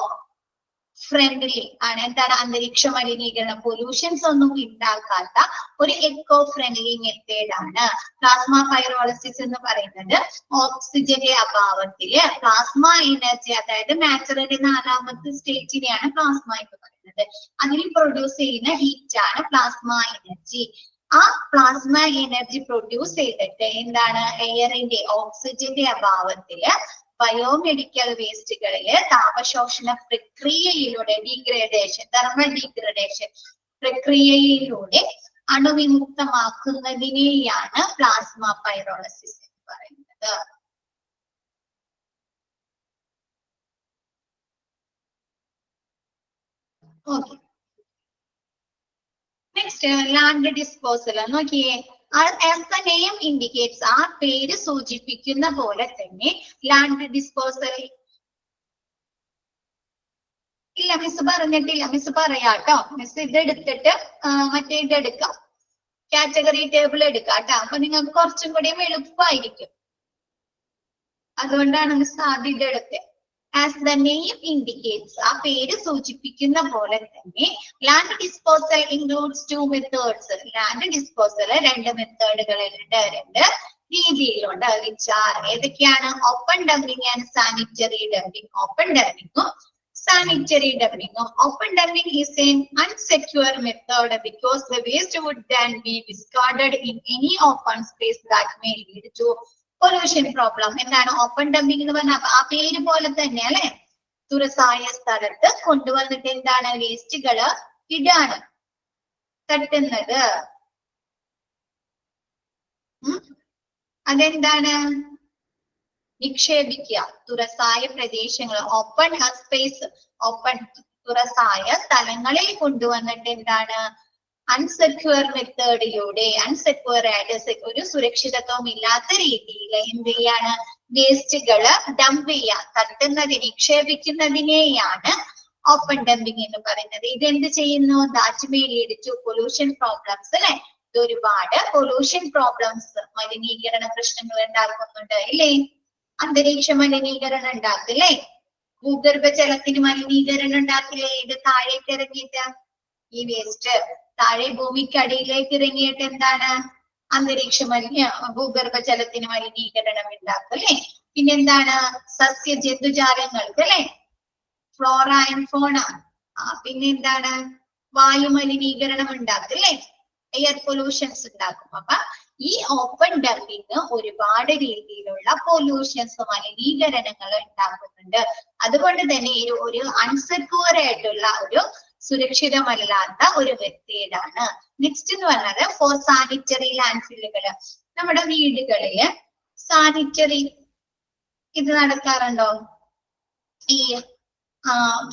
ഫ്രണ്ട്ലി ആണ്. എന്താണ്? അന്തരീക്ഷ മലിനീകരണം, പൊല്യൂഷൻസ് ഒന്നും ഉണ്ടാക്കാത്ത ഒരു എക്കോ ഫ്രണ്ട്ലി മെത്തേഡ് ആണ്. പ്ലാസ്മ പൈറോളസിസ് എന്ന് പറയുന്നത് ഓക്സിജന്റെ അഭാവത്തില് പ്ലാസ്മ എനർജി, അതായത് മാറ്ററിന്റെ 4ാമത്തെ സ്റ്റേറ്റിനെയാണ് പ്ലാസ്മ എന്ന് പറയുന്നത്. അതിൽ പ്രൊഡ്യൂസ് ചെയ്യുന്ന ഹീറ്റ് ആണ് പ്ലാസ്മ എനർജി. ആ പ്ലാസ്മ എനർജി പ്രൊഡ്യൂസ് ചെയ്തിട്ട് എന്താണ്? എയറിന്റെ, ഓക്സിജന്റെ അഭാവത്തില് ബയോമെഡിക്കൽ വേസ്റ്റുകളില് താപശോഷണ പ്രക്രിയയിലൂടെ ഡീഗ്രേഡേഷൻ, തെർമൽ ഡീഗ്രേഡേഷൻ പ്രക്രിയയിലൂടെ അണുവിമുക്തമാക്കുന്നതിനെയാണ് പ്ലാസ്മ പൈറോളസിസ് എന്ന് പറയുന്നത്. Okay, next land disposal. നോക്കിയേ. As the name indicates, ആ പേര് സൂചിപ്പിക്കുന്ന പോലെ തന്നെ ലാൻഡ് ഡിസ്പോസൽ. ഇല്ല, മിസ് പറഞ്ഞിട്ടില്ല. മിസ് പറയാട്ടോ. മിസ് ഇത് എടുത്തിട്ട് മറ്റേ ഇത് എടുക്കാം, കാറ്റഗറി ടേബിൾ എടുക്കാം കേട്ടോ. അപ്പൊ നിങ്ങൾക്ക് കുറച്ചും കൂടിയും എളുപ്പമായിരിക്കും. അതുകൊണ്ടാണ് മിസ് ആദ്യം ഇത് എടുത്തത്. As the name indicates, ആ പേര് സൂചിപ്പിക്കുന്ന പോലെ തന്നെ land disposal includes 2 methods. Land disposal 2 മെത്തേഡുകളുണ്ട്, 2 രീതിയിലുണ്ട്. ഏതൊക്കെയാണ്? Open dumping and sanitary dumping. Open ഡംപിംഗും സാനിറ്ററി ഡംപിംഗും. Open dumping is an unsecure method because the waste would then be discarded in any open space that may lead to pollution problem. എന്താണ് open dumping എന്ന് പറഞ്ഞാൽ? ആ പേര് പോലെ തന്നെ അല്ലെ, തുറസായ സ്ഥലത്ത് കൊണ്ടുവന്നിട്ട് എന്താണ് വേസ്റ്റുകള് ഇടാണ്, തട്ടുന്നത്. അതെന്താണ്? നിക്ഷേപിക്കുക. തുറസായ പ്രദേശങ്ങൾ, ഓപ്പൺ സ്പേസ്, ഓപ്പൺ തുറസായ സ്ഥലങ്ങളിൽ കൊണ്ടുവന്നിട്ട് എന്താണ് അൺസെക്യൂർ മെത്തേഡിലൂടെ അൺസെക്യൂർ ആയിട്ട് ഒരു സുരക്ഷിതത്വം ഇല്ലാത്ത രീതിയിൽ എന്ത് ചെയ്യാണ് വേസ്റ്റുകള് ഡംപ് ചെയ്യാ തട്ടുന്നതിന് നിക്ഷേപിക്കുന്നതിനെയാണ് ഓപ്പൺ ഡംപിങ് എന്ന് പറയുന്നത്. ഇതെന്ത് ചെയ്യുന്നു? That may lead to pollution problems അല്ലെ. ഇത് ഒരുപാട് പൊല്യൂഷൻ പ്രോബ്ലംസ് മലിനീകരണ പ്രശ്നങ്ങൾ ഉണ്ടാക്കുന്നുണ്ട് അല്ലേ. അന്തരീക്ഷ മലിനീകരണം ഉണ്ടാക്കില്ലേ, ഭൂഗർഭജലത്തിന് മലിനീകരണം ഉണ്ടാക്കില്ലേ. ഇത് താഴേക്ക് ഇറങ്ങിയിട്ട് ഈ വേസ്റ്റ് താഴെ ഭൂമിക്കടിയിലേക്ക് ഇറങ്ങിയിട്ട് എന്താണ് അന്തരീക്ഷ ഭൂഗർഭജലത്തിന് മലിനീകരണം ഉണ്ടാക്കും അല്ലെ. പിന്നെന്താണ് സസ്യ ജന്തുജാലങ്ങൾക്ക് അല്ലെ, ഫ്ലോറ ആൻഡ് ഫോണ. പിന്നെ എന്താണ് വായു മലിനീകരണം ഉണ്ടാക്കും അല്ലെ, എയർ പൊല്യൂഷൻസ് ഉണ്ടാക്കും. അപ്പൊ ഈ ഓപ്പൺ ഡംപിങ് ഒരുപാട് രീതിയിലുള്ള പൊല്യൂഷൻസ് മലിനീകരണങ്ങൾ ഉണ്ടാക്കുന്നുണ്ട്. അതുകൊണ്ട് തന്നെ ഒരു അൺസെക്യൂർ ആയിട്ടുള്ള ഒരു സുരക്ഷിതമല്ലാത്ത ഒരു മെത്തേഡാണ്. നെക്സ്റ്റ് എന്ന് പറഞ്ഞത് ഫോർ സാനിറ്ററി ലാൻഡ്ഫില്ലുകള്. നമ്മുടെ വീടുകളില് സാനിറ്ററി ഇത് നടക്കാറുണ്ടോ? ഈ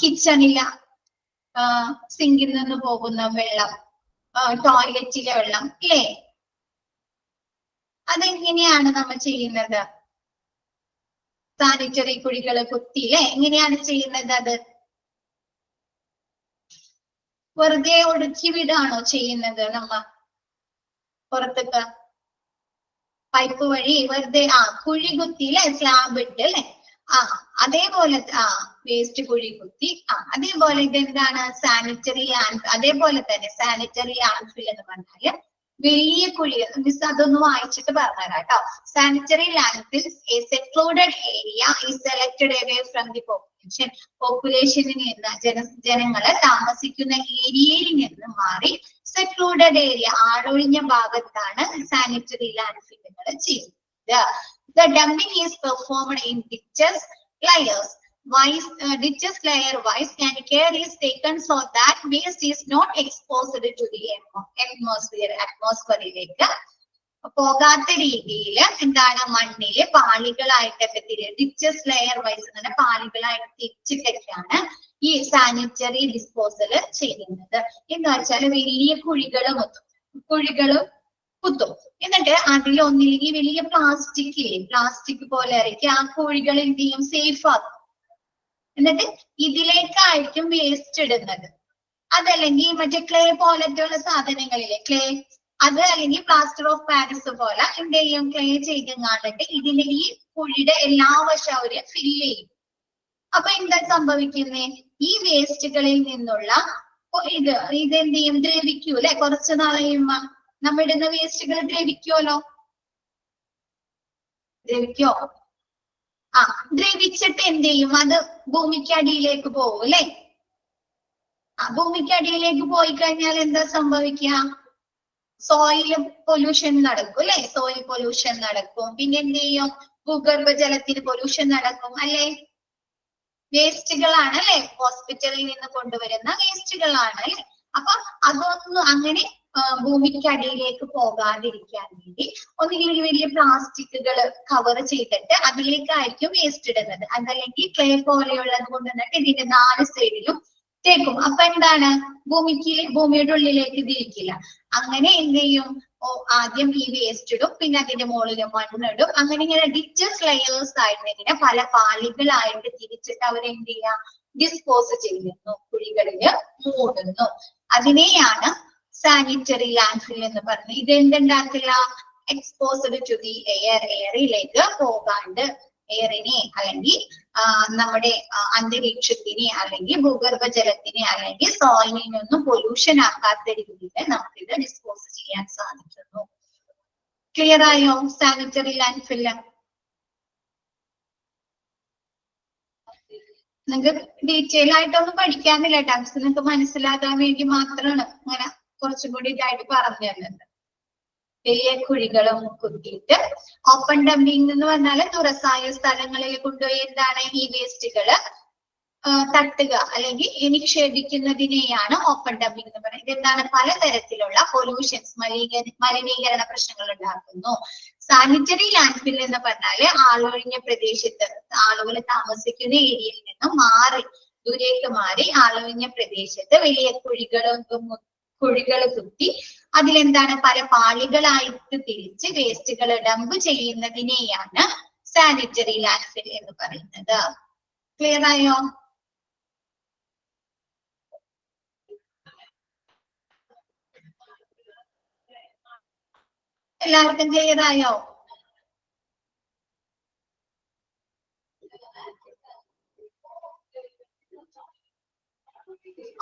കിച്ചണിലെ സിങ്കിൽ നിന്ന് പോകുന്ന വെള്ളം, ടോയ്ലറ്റിലെ വെള്ളം ഇല്ലേ, അതെങ്ങനെയാണ് നമ്മൾ ചെയ്യുന്നത്? സാനിറ്ററി കുഴികള് കുത്തിയില്ലേ, എങ്ങനെയാണ് ചെയ്യുന്നത്? അത് വെറുതെ ഒടുക്കി വിടാണോ ചെയ്യുന്നത്? നമ്മ പുറത്തൊക്കെ പൈപ്പ് വഴി വെറുതെ കുഴി കുത്തിയില്ലേ, സ്ലാബ് ഇട്ട് അല്ലെ, അതേപോലെ വേസ്റ്റ് കുഴി കുത്തി അതേപോലെ ഇതെന്താണ് സാനിറ്ററി അതേപോലെ തന്നെ സാനിറ്ററി ലാൻഡ്ഫിൽ എന്ന് പറഞ്ഞാല് വലിയ കുഴി. മിസ് അതൊന്ന് വായിച്ചിട്ട് പറഞ്ഞുതരാം കേട്ടോ. Sanitary landfill a secluded area is selected away from the പോപ്പുലേഷനിൽ നിന്ന് ജനങ്ങള് താമസിക്കുന്ന ഏരിയയിൽ നിന്ന് മാറി സെക്ലൂഡഡ് ഏരിയ ആളൊഴിഞ്ഞ ഭാഗത്താണ് സാനിറ്ററി ലാൻഡ്ഫില്ലുകൾ ചെയ്യുന്നത്. The dumping is performed in ditches layers wise, ditches layer wise, and care is taken so that waste is not exposed to the atmosphere. പോകാത്ത രീതിയിൽ എന്താണ് മണ്ണില് പാളികളായിട്ടൊക്കെ ഡിച്ചസ് ലെയർ വൈസ് തന്നെ പാളികളായിട്ട് തിരിച്ചിട്ടൊക്കെയാണ് ഈ സാനിറ്ററി ഡിസ്പോസൽ ചെയ്യുന്നത്. എന്ന് വെച്ചാൽ വലിയ കുഴികളും കുത്തും. എന്നിട്ട് അതിൽ ഒന്നില്ലെങ്കിൽ വലിയ പ്ലാസ്റ്റിക് പോലെ ഇറക്കി ആ കുഴികൾ എന്ത് ചെയ്യും, സേഫ് ആക്കും. എന്നിട്ട് ഇതിലേക്കായിരിക്കും വേസ്റ്റ് ഇടുന്നത്. അതല്ലെങ്കിൽ മറ്റേ ക്ലേ പോലത്തെയുള്ള സാധനങ്ങളിലെ ക്ലേ, അത് അല്ലെങ്കിൽ പ്ലാസ്റ്റർ ഓഫ് പാരീസ് പോലെ എന്ത് ചെയ്യും, ക്ലേ ചെയ്ത് കാണിട്ട് ഇതിന്റെ ഈ കുഴിയുടെ എല്ലാ വശവും അവര് ഫില്ല് ചെയ്യും. അപ്പൊ എന്താ സംഭവിക്കുന്നേ, ഈ വേസ്റ്റുകളിൽ നിന്നുള്ള ഇതെന്ത് ചെയ്യും, ദ്രവിക്കൂ അല്ലെ. കുറച്ച് നാൾ കഴിയുമ്പോ നമ്മ ഇടുന്ന വേസ്റ്റുകൾ ദ്രവിക്കുമല്ലോ. ദ്രവിച്ചിട്ട് എന്ത് ചെയ്യും, അത് ഭൂമിക്കടിയിലേക്ക് പോകും അല്ലെ. ഭൂമിക്കടിയിലേക്ക് പോയി കഴിഞ്ഞാൽ എന്താ സംഭവിക്കുക, സോയിൽ പൊല്യൂഷൻ നടക്കും അല്ലെ. സോയിൽ പൊല്യൂഷൻ നടക്കും. പിന്നെ എന്ത് ചെയ്യും, ഭൂഗർഭജലത്തിന് പൊല്യൂഷൻ നടക്കും അല്ലെ. വേസ്റ്റുകളാണ് അല്ലെ, ഹോസ്പിറ്റലിൽ നിന്ന് കൊണ്ടുവരുന്ന വേസ്റ്റുകളാണ് അല്ലെ. അപ്പൊ അതൊന്നും അങ്ങനെ ഭൂമിക്കടിയിലേക്ക് പോകാതിരിക്കാൻ വേണ്ടി ഒന്നുകിൽ വലിയ പ്ലാസ്റ്റിക്കുകൾ കവർ ചെയ്തിട്ട് അതിലേക്കായിരിക്കും വേസ്റ്റ് ഇടുന്നത്. അതല്ലെങ്കിൽ ക്ലേ പോലെയുള്ളത് കൊണ്ടുവന്നിട്ട് ഇതിന്റെ 4 സൈഡിലും തേക്കും. അപ്പൊ എന്താണ്, ഭൂമിയുടെ ഉള്ളിലേക്ക് ഇതിരിക്കില്ല. അങ്ങനെ എന്ത് ചെയ്യും, ആദ്യം ഈ വേസ്റ്റ് ഇടും, പിന്നെ അതിന്റെ മുകളിൽ മണ്ണിടും. അങ്ങനെ ഇങ്ങനെ ഡിച്ചസ് ലെയേഴ്സ് ആയിട്ട് ഇങ്ങനെ പല പാളികളായിട്ട് തിരിച്ചിട്ട് അവരെന്ത് ചെയ്യാ, ഡിസ്പോസ് ചെയ്യുന്നു, കുഴികളില് മൂടുന്നു. അതിനെയാണ് സാനിറ്ററി ലാൻഡ്ഫിൽ എന്ന് പറഞ്ഞത്. ഇത് എന്തുണ്ടാക്കില്ല, എക്സ്പോസ്ഡ് ടു ദി എയർ, എയറിലേക്ക് പോകാണ്ട് എയറിനെ അല്ലെങ്കിൽ നമ്മുടെ അന്തരീക്ഷത്തിനെ അല്ലെങ്കിൽ ഭൂഗർഭജലത്തിനെ അല്ലെങ്കിൽ സോയിലിനൊന്നും പൊല്യൂഷൻ ആക്കാത്ത രീതിയിൽ നമുക്കിത് ഡിസ്പോസ് ചെയ്യാൻ സാധിക്കുന്നു. ക്ലിയർ ആയോ സാനിറ്ററി ലാൻഡ്ഫില്ല്? നിങ്ങൾക്ക് ഡീറ്റെയിൽ ആയിട്ടൊന്നും പഠിക്കാനില്ല കേട്ടോ, നിങ്ങൾക്ക് മനസ്സിലാകാൻ വേണ്ടി മാത്രമാണ് ഇങ്ങനെ കുറച്ചും കൂടി ഇതായിട്ട് പറഞ്ഞു തരുന്നത്. വലിയ കുഴികളും കുത്തിയിട്ട് ഓപ്പൺ ഡംപിങ് എന്ന് പറഞ്ഞാല് തുറസായ സ്ഥലങ്ങളിൽ കൊണ്ടുപോയി എന്താണ് ഈ വേസ്റ്റുകള് തട്ടുക അല്ലെങ്കിൽ നിക്ഷേപിക്കുന്നതിനെയാണ് ഓപ്പൺ ഡംപിങ് എന്ന് പറയുന്നത്. ഇതെന്താണ്, പലതരത്തിലുള്ള പൊല്യൂഷൻസ് മലിനീകരണ പ്രശ്നങ്ങൾ ഉണ്ടാക്കുന്നു. സാനിറ്ററി ലാൻഡ്ഫിൽ എന്ന് പറഞ്ഞാല് ആളൊഴിഞ്ഞ പ്രദേശത്ത് ആളുകൾ താമസിക്കുന്ന ഏരിയയിൽ നിന്നും ദൂരേക്ക് മാറി ആളൊഴിഞ്ഞ പ്രദേശത്ത് വലിയ കുഴികളും കുഴികൾ കുത്തി അതിലെന്താണ് പല പാളികളായിട്ട് തിരിച്ച് വേസ്റ്റുകൾ ഡംപ് ചെയ്യുന്നതിനെയാണ് സാനിറ്ററി ലാൻഡ്ഫിൽ എന്ന് പറയുന്നത്. ക്ലിയർ ആയോ? എല്ലാവർക്കും ക്ലിയർ ആയോ?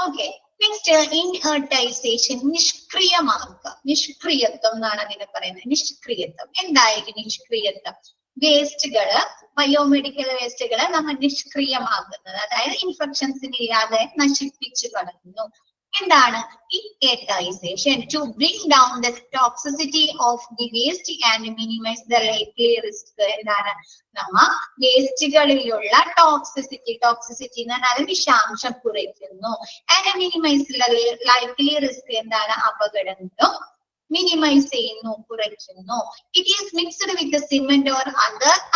Okay, next ഇൻഹെർട്ടൈസേഷൻ, നിഷ്ക്രിയമാക്കുക. നിഷ്ക്രിയത്വം എന്നാണ് അതിനെ പറയുന്നത്. നിഷ്ക്രിയത്വം എന്തായിരിക്കും? നിഷ്ക്രിയത്വം വേസ്റ്റുകള്, ബയോമെഡിക്കൽ വേസ്റ്റുകള് നമ്മൾ നിഷ്ക്രിയമാക്കുന്നത്, അതായത് ഇൻഫെക്ഷൻസിന് ഇല്ലാതെ നശിപ്പിച്ചു കളയുന്നു. എന്താണ് inertization? To bring down the toxicity of the waste and minimise the likely risk. എന്താണ്? നമ്മ വേസ്റ്റുകളിലുള്ള ടോക്സിസിറ്റി എന്ന് പറഞ്ഞാൽ വിഷാംശം കുറയ്ക്കുന്നു. ആൻഡ് മിനിമൈസ് ലൈക്ലി റിസ്ക് എന്താണ്? അപകടങ്ങളും മിനിമൈസ് ചെയ്യുന്നു, കുറയ്ക്കുന്നു. It is mixed with cement or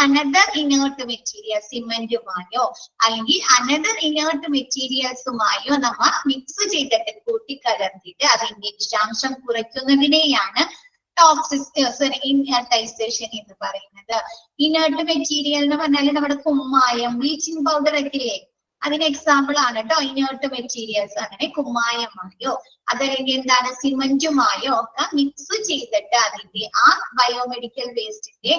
another inert material. സിമെന്റുമായോ അല്ലെങ്കിൽ അനദർ ഇനേർട്ട് മെറ്റീരിയൽസുമായോ നമ്മൾ മിക്സ് ചെയ്തിട്ട് കൂട്ടിക്കലർത്തിയിട്ട് അതിന്റെ വിഷാംശം കുറയ്ക്കുന്നതിനെയാണ് ഇൻഹെർട്ടൈസേഷൻ എന്ന് പറയുന്നത്. ഇനേർട്ട് മെറ്റീരിയൽ എന്ന് പറഞ്ഞാൽ നമ്മുടെ കുമ്മായം, ബ്ലീച്ചിങ് പൗഡർ ഒക്കെ ഇല്ലേ, അതിന് എക്സാമ്പിൾ ആണ് കേട്ടോ ഇനേർട്ട് മെറ്റീരിയൽസ്. അങ്ങനെ കുമ്മായമായോ അതല്ലെങ്കിൽ എന്താണ് സിമന്റുമായോ ഒക്കെ മിക്സ് ചെയ്തിട്ട് അതിന്റെ ആ ബയോമെഡിക്കൽ വേസ്റ്റിന്റെ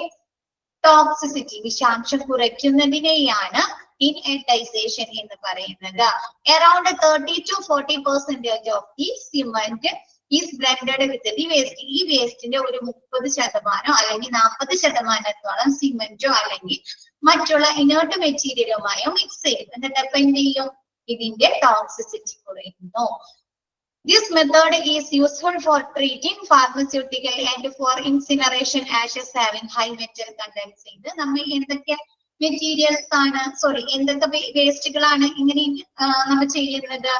ടോക്സിസിറ്റി വിഷാംശം കുറയ്ക്കുന്നതിനെയാണ് ഇൻഹെർട്ടൈസേഷൻ എന്ന് പറയുന്നത്. Around 30 to 40% of the cement is blended with the waste. ഈ വേസ്റ്റിന്റെ ഒരു 30% അല്ലെങ്കിൽ 40% സിമന്റോ അല്ലെങ്കിൽ മറ്റുള്ള ഇനേർട്ട് മെറ്റീരിയലുമായോ മിക്സ് ചെയ്യും. എന്നിട്ട് അപ്പൊ എന്ത് ചെയ്യും? ഇതിന്റെ ടോക്സിസിറ്റി കുറയുന്നു. This method is useful for treating pharmaceutical and for incineration ashes having high metal contents. ഇത് നമ്മൾ എന്തൊക്കെ മെറ്റീരിയൽസ് ആണ്, എന്തൊക്കെ വേസ്റ്റുകളാണ് ഇങ്ങനെ നമ്മൾ ചെയ്യുന്നത്?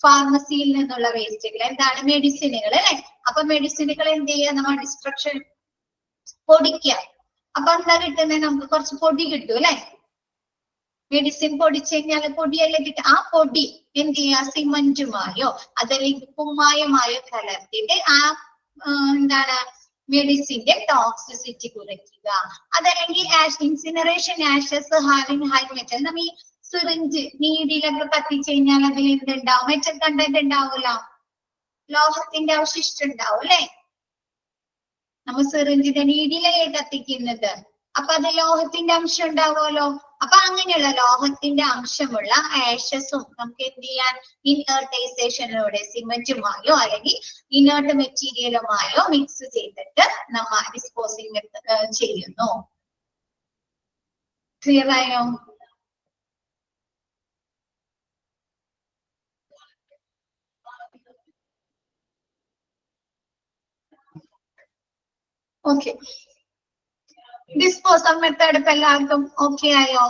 ഫാർമസിയിൽ നിന്നുള്ള വേസ്റ്റുകൾ, എന്താണ്? മെഡിസിനുകൾ അല്ലെ. അപ്പൊ മെഡിസിനുകൾ എന്ത് ചെയ്യുക? നമ്മൾ ഡിസ്ട്രക്ഷൻ പൊടിക്കുക. അപ്പൊ എന്താ കിട്ടുന്നത്? നമുക്ക് കുറച്ച് പൊടി കിട്ടും അല്ലെ. മെഡിസിൻ പൊടിച്ചു കഴിഞ്ഞാൽ പൊടിയല്ലേ കിട്ടും. ആ പൊടി എന്ത് ചെയ്യുക? സിമന്റുമായോ അതല്ലെങ്കിൽ കുമ്മായമായോ കലർത്തിയിട്ട് ആ എന്താണ് മെഡിസിന്റെ ടോക്സിസിറ്റി കുറയ്ക്കുക. അതല്ലെങ്കിൽ incineration Ashes having high metal. നമ്മ ഈ സിറിഞ്ച് നീഡിലൊക്കെ കത്തിച്ചു കഴിഞ്ഞാൽ അതിൽ എന്തുണ്ടാവും? മെറ്റൽ കണ്ടന്റ് ഉണ്ടാവൂലോ, ലോഹത്തിന്റെ അവശിഷ്ടം ഉണ്ടാവും അല്ലെ. നമ്മ സിറിഞ്ചിന്റെ നീഡിലല്ലേ കത്തിക്കുന്നത്, അപ്പൊ അത് ലോഹത്തിന്റെ അംശം ഉണ്ടാവുമല്ലോ. അപ്പൊ അങ്ങനെയുള്ള ലോഹത്തിന്റെ അംശമുള്ള ആഷസും നമുക്ക് എന്ത് ചെയ്യാൻ? ഇൻഹെർട്ടൈസേഷനിലൂടെ സിമന്റുമായോ അല്ലെങ്കിൽ ഇനേർട്ട് മെറ്റീരിയലുമായോ മിക്സ് ചെയ്തിട്ട് നമ്മൾ ഡിസ്പോസിംഗ് ചെയ്യുന്നു. ക്ലിയർ ആയോ? ഓക്കെ, ഡിസ്പോസൽ മെത്തേഡ് ഇപ്പൊ എല്ലാവർക്കും ഓക്കെ ആയോ?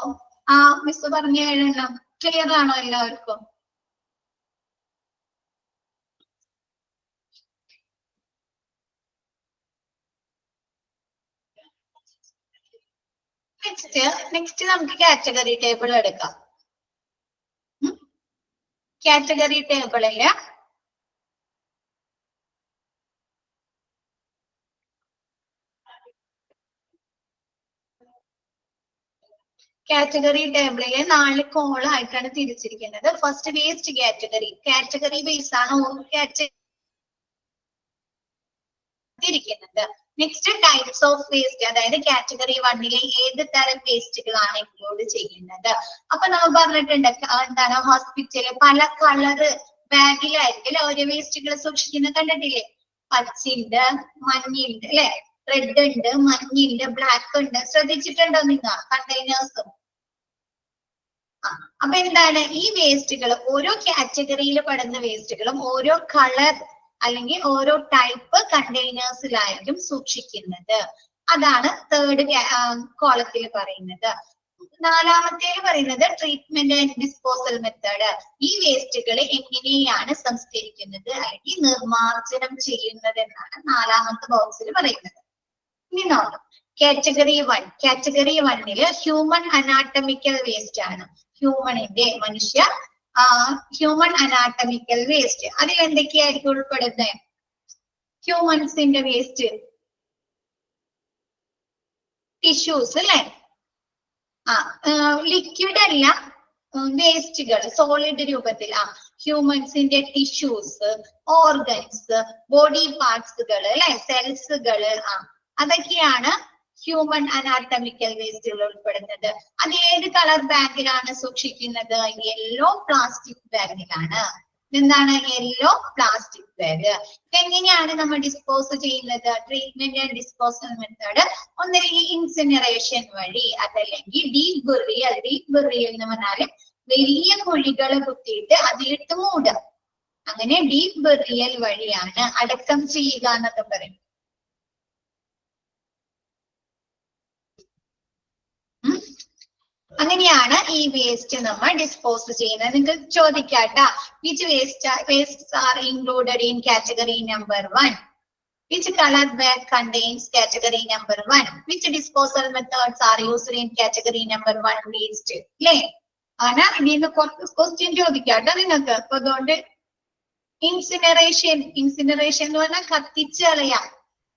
ആ മിസ് പറഞ്ഞ 7 എണ്ണം ക്ലിയർ ആണോ എല്ലാവർക്കും? നെക്സ്റ്റ് നമുക്ക് കാറ്റഗറി ടേബിൾ എടുക്കാം. കാറ്റഗറി ടേബിളില് ടേബിളിലെ 4 കോളായിട്ടാണ് തിരിച്ചിരിക്കുന്നത്. ഫസ്റ്റ് വേസ്റ്റ് കാറ്റഗറി ബേസ് ആണ് ഓരോ തിരിക്കുന്നത്. നെക്സ്റ്റ് ടൈപ്സ് ഓഫ് വേസ്റ്റ്, അതായത് കാറ്റഗറി 1 ഏത് തരം വേസ്റ്റുകളാണ് ഇൻക്ലൂഡ് ചെയ്യുന്നത്. അപ്പൊ നമ്മൾ പറഞ്ഞിട്ടുണ്ട് എന്താണ്, ഹോസ്പിറ്റല് പല കളറ് ബാഗിലായിരിക്കും ഓരോ വേസ്റ്റുകൾ സൂക്ഷിക്കുന്നത്. കണ്ടിട്ടില്ലേ? പച്ചയുണ്ട്, മഞ്ഞയുണ്ട് അല്ലെ, റെഡ് ഉണ്ട്, മഞ്ഞയുണ്ട്, ബ്ലാക്ക് ഉണ്ട്. ശ്രദ്ധിച്ചിട്ടുണ്ടോ നിങ്ങൾ കണ്ടെയ്നേഴ്സും? അപ്പൊ എന്താണ് ഈ വേസ്റ്റുകൾ ഓരോ കാറ്റഗറിയിൽ പെടുന്ന വേസ്റ്റുകളും ഓരോ കളർ അല്ലെങ്കിൽ ഓരോ ടൈപ്പ് കണ്ടെയ്നേഴ്സിലായിരിക്കും സൂക്ഷിക്കുന്നത്. അതാണ് തേർഡ് കോളത്തിൽ പറയുന്നത്. 4-മത്തേൽ പറയുന്നത് ട്രീറ്റ്മെന്റ് ആൻഡ് ഡിസ്പോസൽ മെത്തേഡ്. ഈ വേസ്റ്റുകൾ എങ്ങനെയാണ് സംസ്കരിക്കുന്നത് അല്ലെങ്കിൽ നിർമ്മാർജ്ജനം ചെയ്യുന്നത് എന്നാണ് 4-മത്തെ ബോക്സിൽ പറയുന്നത്. ഇനി നോക്കാം category 1. Category 1 human anatomical waste ആണ്. ഹ്യൂമണിന്റെ മനുഷ്യ ഹ്യൂമൻ അനാട്ടമിക്കൽ വേസ്റ്റ്. അതിൽ എന്തൊക്കെയായിരിക്കും ഉൾപ്പെടുന്നത്? ഹ്യൂമൻസിന്റെ വേസ്റ്റ്, ടിഷ്യൂസ് അല്ലെ, ലിക്വിഡ് അല്ല, വേസ്റ്റുകൾ സോളിഡ് രൂപത്തിൽ. ഹ്യൂമൻസിന്റെ ടിഷ്യൂസ്, ഓർഗൻസ്, ബോഡി പാർട്സുകൾ അല്ലെ, സെൽസുകൾ, അതൊക്കെയാണ് ഹ്യൂമൻ അനാട്ടമിക്കൽ വേസ്റ്റുകൾ ഉൾപ്പെടുന്നത്. അത് ഏത് കളർ ബാഗിലാണ് സൂക്ഷിക്കുന്നത്? യെല്ലോ പ്ലാസ്റ്റിക് ബാഗിലാണ്. എന്താണ്? Yellow plastic bag. എങ്ങനെയാണ് നമ്മൾ ഡിസ്പോസ് ചെയ്യുന്നത്? ട്രീറ്റ്മെന്റ് ആൻഡ് ഡിസ്പോസൽ മെത്തേഡ് ഒന്നില്ലെങ്കിൽ ഇൻസിനറേഷൻ വഴി, അതല്ലെങ്കിൽ ഡീപ് ബുറിയൽ. ഡീപ് ബുറിയൽ എന്ന് പറഞ്ഞാല് വലിയ കുഴികൾ കുത്തിയിട്ട് അതിലിട്ട് മൂടുക. അങ്ങനെ ഡീപ് ബുറിയൽ വഴിയാണ് അടക്കം ചെയ്യുക എന്നൊക്കെ പറയും. അങ്ങനെയാണ് ഈ വേസ്റ്റ് നമ്മൾ ഡിസ്പോസ് ചെയ്യുന്നത്. നിങ്ങൾക്ക് ചോദിക്കാട്ടാ, which waste are included in category number 1? Which color bag contains category number 1? Which disposal methods are used in category number 1 waste? അല്ലേ? ആണ് ഇതിന് ക്വസ്റ്റ്യൻ ചോദിക്കാട്ടോ നിങ്ങൾക്ക്. അപ്പൊ അതുകൊണ്ട് ഇൻസിനറേഷൻ എന്ന് പറഞ്ഞാൽ കത്തിച്ച് കളയാം.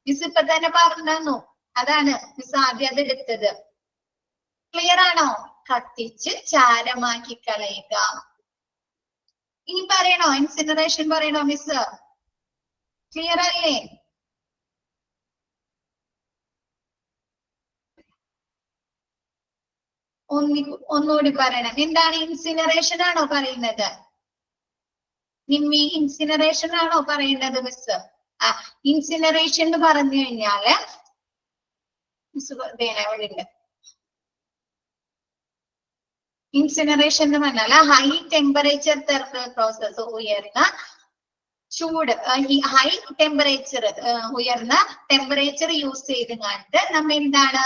മിസ് ഇപ്പൊ തന്നെ പറഞ്ഞു, അതാണ് മിസ് ആദ്യം അത് എടുത്തത്. ക്ലിയർ ആണോ? കത്തിച്ച് ചാരമാക്കി കളയുക. ഇനി പറയണോ? ഇൻസിനറേഷൻ പറയണോ മിസ്? ക്ലിയർ അല്ലേ? ഒന്നുകൂടി പറയണം. എന്താണ്? ഇൻസിനറേഷൻ ആണോ പറയുന്നത്? നിമ്മി ഇൻസിനറേഷൻ ആണോ പറയുന്നത് മിസ്? ഇൻസിനറേഷൻ എന്ന് പറഞ്ഞു കഴിഞ്ഞാല് മിസ് ഇവിടെ ഇൻസിനറേഷൻ എന്ന് പറഞ്ഞാൽ ഹൈ ടെമ്പറേച്ചർ തെർമൽ പ്രോസസ്, ഉയർന്ന ചൂട്, ഹൈ ടെമ്പറേച്ചർ, ഉയർന്ന ടെമ്പറേച്ചർ യൂസ് ചെയ്തുകൊണ്ട് നമ്മ എന്താണ്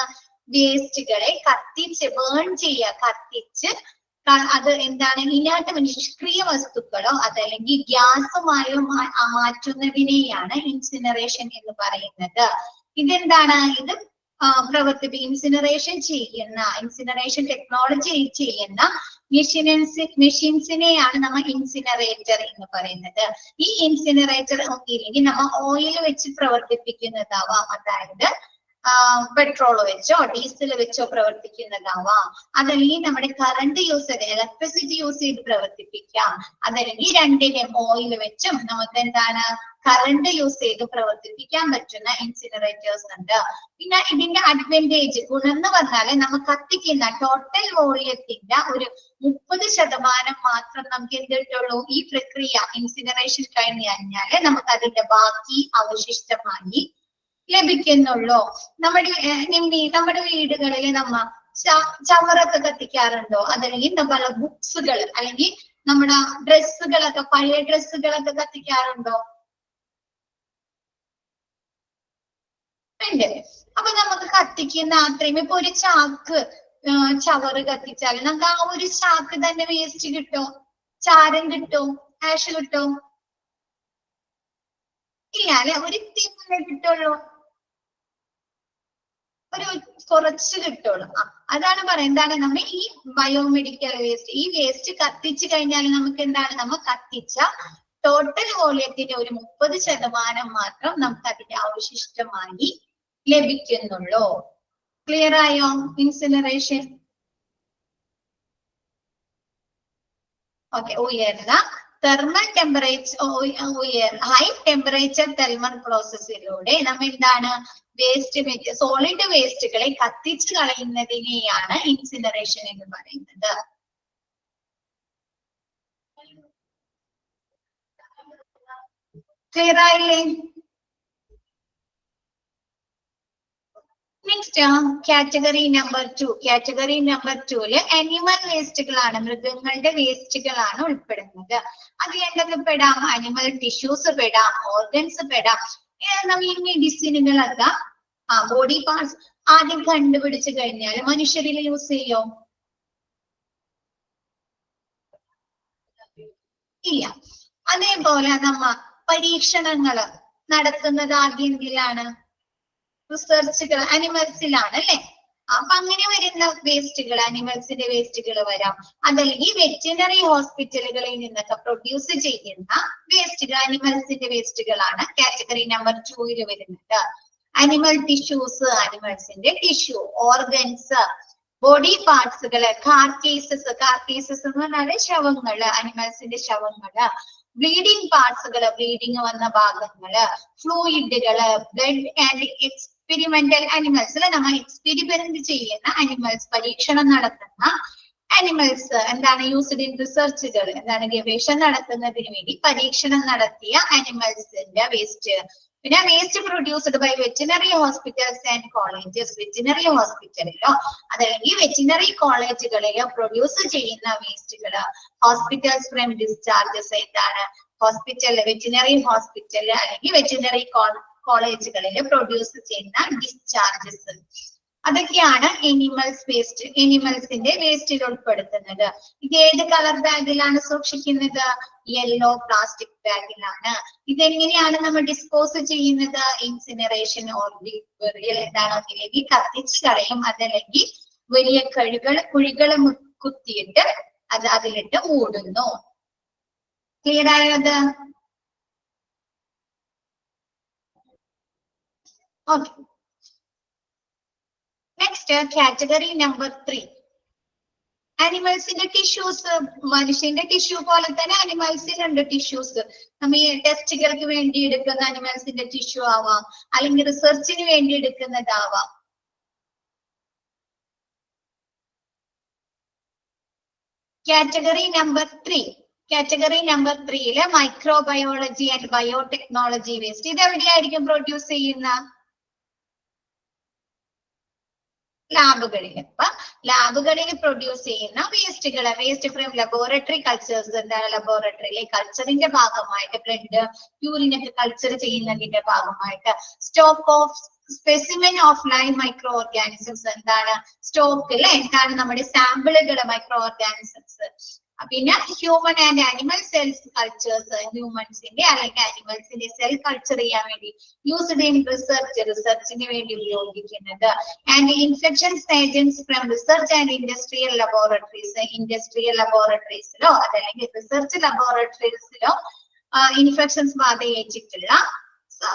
വേസ്റ്റുകളെ കത്തിച്ച് ബേൺ ചെയ്യുക. കത്തിച്ച് അത് എന്താണ് ഇനാട്ട് നിഷ്ക്രിയ വസ്തുക്കളോ അതല്ലെങ്കിൽ ഗ്യാസുമായോ മാറ്റുന്നതിനെയാണ് ഇൻസിനറേഷൻ എന്ന് പറയുന്നത്. ഇതെന്താണ്? ഇത് ഇൻസിനറേഷൻ ടെക്നോളജി ചെയ്യുന്ന മെഷീൻസിനെയാണ് നമ്മൾ ഇൻസിനറേറ്റർ എന്ന് പറയുന്നത്. ഈ ഇൻസിനറേറ്റർ ഒന്നില്ലെങ്കിൽ നമ്മൾ ഓയിൽ വെച്ച് പ്രവർത്തിപ്പിക്കുന്നതാവാം, അതായത് പെട്രോൾ വെച്ചോ ഡീസൽ വെച്ചോ പ്രവർത്തിക്കുന്നതാവാം, അതല്ലെങ്കിൽ നമ്മുടെ കറണ്ട് യൂസ് ചെയ്ത് ഇലക്ട്രിസിറ്റി യൂസ് ചെയ്ത് പ്രവർത്തിപ്പിക്കാം, അതല്ലെങ്കിൽ രണ്ടിനെയും ഓയിൽ വെച്ചും നമുക്ക് എന്താണ് കറണ്ട് യൂസ് ചെയ്ത് പ്രവർത്തിപ്പിക്കാൻ പറ്റുന്ന ഇൻസിനറേറ്റേഴ്സ് ഉണ്ട്. പിന്നെ ഇതിന്റെ അഡ്വാൻറ്റേജ് ഗുണം എന്ന് പറഞ്ഞാല് നമുക്ക് കത്തിക്കുന്ന ടോട്ടൽ വോളിയത്തിന്റെ ഒരു 30% മാത്രം നമുക്ക് എന്ത് കിട്ടുള്ളൂ? ഈ പ്രക്രിയ ഇൻസിനറേഷൻ കഴിഞ്ഞു കഴിഞ്ഞാല് നമുക്ക് അതിന്റെ ബാക്കി അവശിഷ്ടമായി ലഭിക്കുന്നുള്ളൂ. നമ്മുടെ വീടുകളിൽ നമ്മ ചവറൊക്കെ കത്തിക്കാറുണ്ടോ? അതല്ലെങ്കിൽ നമ്മളെ ബുക്സുകൾ അല്ലെങ്കിൽ നമ്മുടെ ഡ്രസ്സുകളൊക്കെ, പഴയ ഡ്രസ്സുകളൊക്കെ കത്തിക്കാറുണ്ടോ? ഉണ്ട്. അപ്പൊ നമുക്ക് കത്തിക്കുന്ന അത്രയും ഇപ്പൊ ഒരു ചാക്ക് ചവറ് കത്തിച്ചാൽ നമുക്ക് ആ ഒരു ചാക്ക് തന്നെ വേസ്റ്റ് കിട്ടോ? ചാരം കിട്ടോ? ആഷ് കിട്ടോ? ഇല്ല അല്ലെ, ഒരു ഇത്തിരി കിട്ടുള്ളൂ, ഒരു കുറച്ച് കിട്ടുള്ളൂ. അതാണ് പറയുന്നത്. എന്താണ് നമ്മൾ ഈ ബയോമെഡിക്കൽ വേസ്റ്റ്, ഈ വേസ്റ്റ് കത്തിച്ചു കഴിഞ്ഞാൽ നമുക്ക് എന്താണ്, നമ്മൾ കത്തിച്ച ടോട്ടൽ വോളിയത്തിന്റെ ഒരു 30% മാത്രം നമുക്ക് അതിന്റെ അവശിഷ്ടമായി ലഭിക്കുന്നുള്ളൂ. ക്ലിയർ ആയോ? ഇൻസിനറേഷൻ. ഓക്കെ. ഉയർന്ന thermal temperature, high temperature thermal പ്രോസസ്സിലൂടെ നമ്മൾ എന്താണ് വേസ്റ്റ് സോളിഡ് വേസ്റ്റുകളെ കത്തിച്ചു കളയുന്നതിനെയാണ് ഇൻസിനറേഷൻ എന്ന് പറയുന്നത്. ക്ലിയർ ആയില്ലേ? Next category number 2. Category number 2 animal വേസ്റ്റുകളാണ്, മൃഗങ്ങളുടെ വേസ്റ്റുകളാണ് ഉൾപ്പെടുന്നത്. അത് എന്തൊക്കെ പെടാം? അനിമൽ ടിഷ്യൂസ് പെടാം, ഓർഗൻസ് പെടാം. നമ്മൾ ഈ മെഡിസിനുകളൊക്കെ ബോഡി പാർട്സ് ആദ്യം കണ്ടുപിടിച്ചു കഴിഞ്ഞാൽ മനുഷ്യരിൽ യൂസ് ചെയ്യോ? ഇല്ല. അതേപോലെ നമ്മ പരീക്ഷണങ്ങള് നടത്തുന്നത് ആദ്യം എന്തിലാണ്? റിസർച്ചുകൾ അനിമൽസിലാണ് അല്ലെ? അപ്പൊ അങ്ങനെ വരുന്ന വേസ്റ്റുകൾ, അനിമൽസിന്റെ വേസ്റ്റുകൾ വരാം. അതല്ലെങ്കിൽ വെറ്റിനറി ഹോസ്പിറ്റലുകളിൽ നിന്നൊക്കെ പ്രൊഡ്യൂസ് ചെയ്യുന്ന വേസ്റ്റുകൾ, അനിമൽസിന്റെ വേസ്റ്റുകളാണ് കാറ്റഗറി നമ്പർ 2 വരുന്നത്. അനിമൽ ടിഷ്യൂസ്, അനിമൽസിന്റെ ടിഷ്യൂ, ഓർഗൻസ്, ബോഡി പാർട്സുകള്, കാർക്കേസസ് എന്ന് പറഞ്ഞാല് ശവങ്ങള്, അനിമൽസിന്റെ ശവങ്ങള്, ബ്ലീഡിംഗ് പാർട്സുകള്, ബ്ലീഡിങ് വന്ന ഭാഗങ്ങള്, ഫ്ലൂയിഡുകള്, ബ്ലഡ് ആൻഡ് എക്സ്പെരിമെന്റൽ അനിമൽസ്, നമ്മൾ എക്സ്പെരിമെന്റ് ചെയ്യുന്ന അനിമൽസ്, പരീക്ഷണം നടത്തുന്ന അനിമൽസ്, എന്താണ് യൂസ്ഡ് ഇൻ റിസർച്ചുകൾ, എന്താണ് ഗവേഷണം നടത്തുന്നതിന് വേണ്ടി പരീക്ഷണം നടത്തിയ അനിമൽസിന്റെ വേസ്റ്റ്. പിന്നെ waste produced by veterinary hospitals and colleges, veterinary ഹോസ്പിറ്റലിലോ അതല്ലെങ്കിൽ വെറ്റിനറി കോളേജുകളിലോ പ്രൊഡ്യൂസ് ചെയ്യുന്ന വേസ്റ്റുകള്. ഹോസ്പിറ്റൽസ് ഫ്രം ഡിസ്ചാർജസ്, എന്താണ് ഹോസ്പിറ്റല്, വെറ്റിനറി ഹോസ്പിറ്റല് അല്ലെങ്കിൽ വെറ്റിനറി കോളേജുകളിൽ പ്രൊഡ്യൂസ് ചെയ്യുന്ന ഡിസ്ചാർജസ്. അതൊക്കെയാണ് എനിമൽസ് വേസ്റ്റ്, എനിമൽസിന്റെ വേസ്റ്റിൽ ഉൾപ്പെടുത്തുന്നത്. ഇത് ഏത് കളർ ബാഗിലാണ് സൂക്ഷിക്കുന്നത്? യെല്ലോ പ്ലാസ്റ്റിക് ബാഗിലാണ്. ഇതെങ്ങനെയാണ് നമ്മൾ ഡിസ്പോസ് ചെയ്യുന്നത്? ഇൻസിനറേഷൻ ഓർ ബറിയൽ, എന്താണ് അതിലേക്ക് കത്തിച്ച് കളയും, അതല്ലെങ്കിൽ വലിയ കുഴികൾ കുത്തിയിട്ട് അത് അതിലിട്ട് മൂടുന്നു. ക്ലിയർ ആയത്? ഓക്കെ. നെക്സ്റ്റ് കാറ്റഗറി നമ്പർ 3, അനിമൽസിന്റെ ടിഷ്യൂസ്. മനുഷ്യന്റെ ടിഷ്യൂ പോലെ തന്നെ അനിമൽസിലുണ്ട് ടിഷ്യൂസ്. നമ്മ ഈ ടെസ്റ്റുകൾക്ക് വേണ്ടി എടുക്കുന്ന അനിമൽസിന്റെ ടിഷ്യൂ ആവാം, അല്ലെങ്കിൽ റിസർച്ചിന് വേണ്ടി എടുക്കുന്നതാവാം. Category number 3, category number 3 microbiology and biotechnology waste. ഇത് എവിടെയായിരിക്കും പ്രൊഡ്യൂസ് ചെയ്യുന്ന? ലാബുകളിൽ. അപ്പൊ ലാബുകളിൽ പ്രൊഡ്യൂസ് ചെയ്യുന്ന വേസ്റ്റുകള്, വേസ്റ്റ് ഫ്രം ലബോറട്ടറി കൾച്ചേഴ്സ്, എന്താണ് ലബോറട്ടറിയിലെ കൾച്ചറിന്റെ ഭാഗമായിട്ട്, ബ്ലഡ് യൂറിനൊക്കെ കൾച്ചർ ചെയ്യുന്നതിന്റെ ഭാഗമായിട്ട്. Stock of specimen of live microorganisms, എന്താണ് സ്റ്റോക്ക് അല്ലെ, എന്താണ് നമ്മുടെ സാമ്പിളുകള്, മൈക്രോ ഓർഗാനിസംസ്. പിന്നെ human and animal cells cultures, ഹ്യൂമൻസിന്റെ അല്ലെങ്കിൽ അനിമൽസിന്റെ സെൽ കൾച്ചർ ചെയ്യാൻ വേണ്ടി യൂസ്ഡ് ഇൻ റിസർച്ച്, റിസർച്ചിന് വേണ്ടി ഉപയോഗിക്കുന്നത്. And infections agents from research and industrial laboratories, industrial ലബോറട്ടറീസിലോ അതല്ലെങ്കിൽ റിസർച്ച് ലബോറട്ടറീസിലോ ഇൻഫെക്ഷൻസ് ബാധയേറ്റിട്ടുള്ള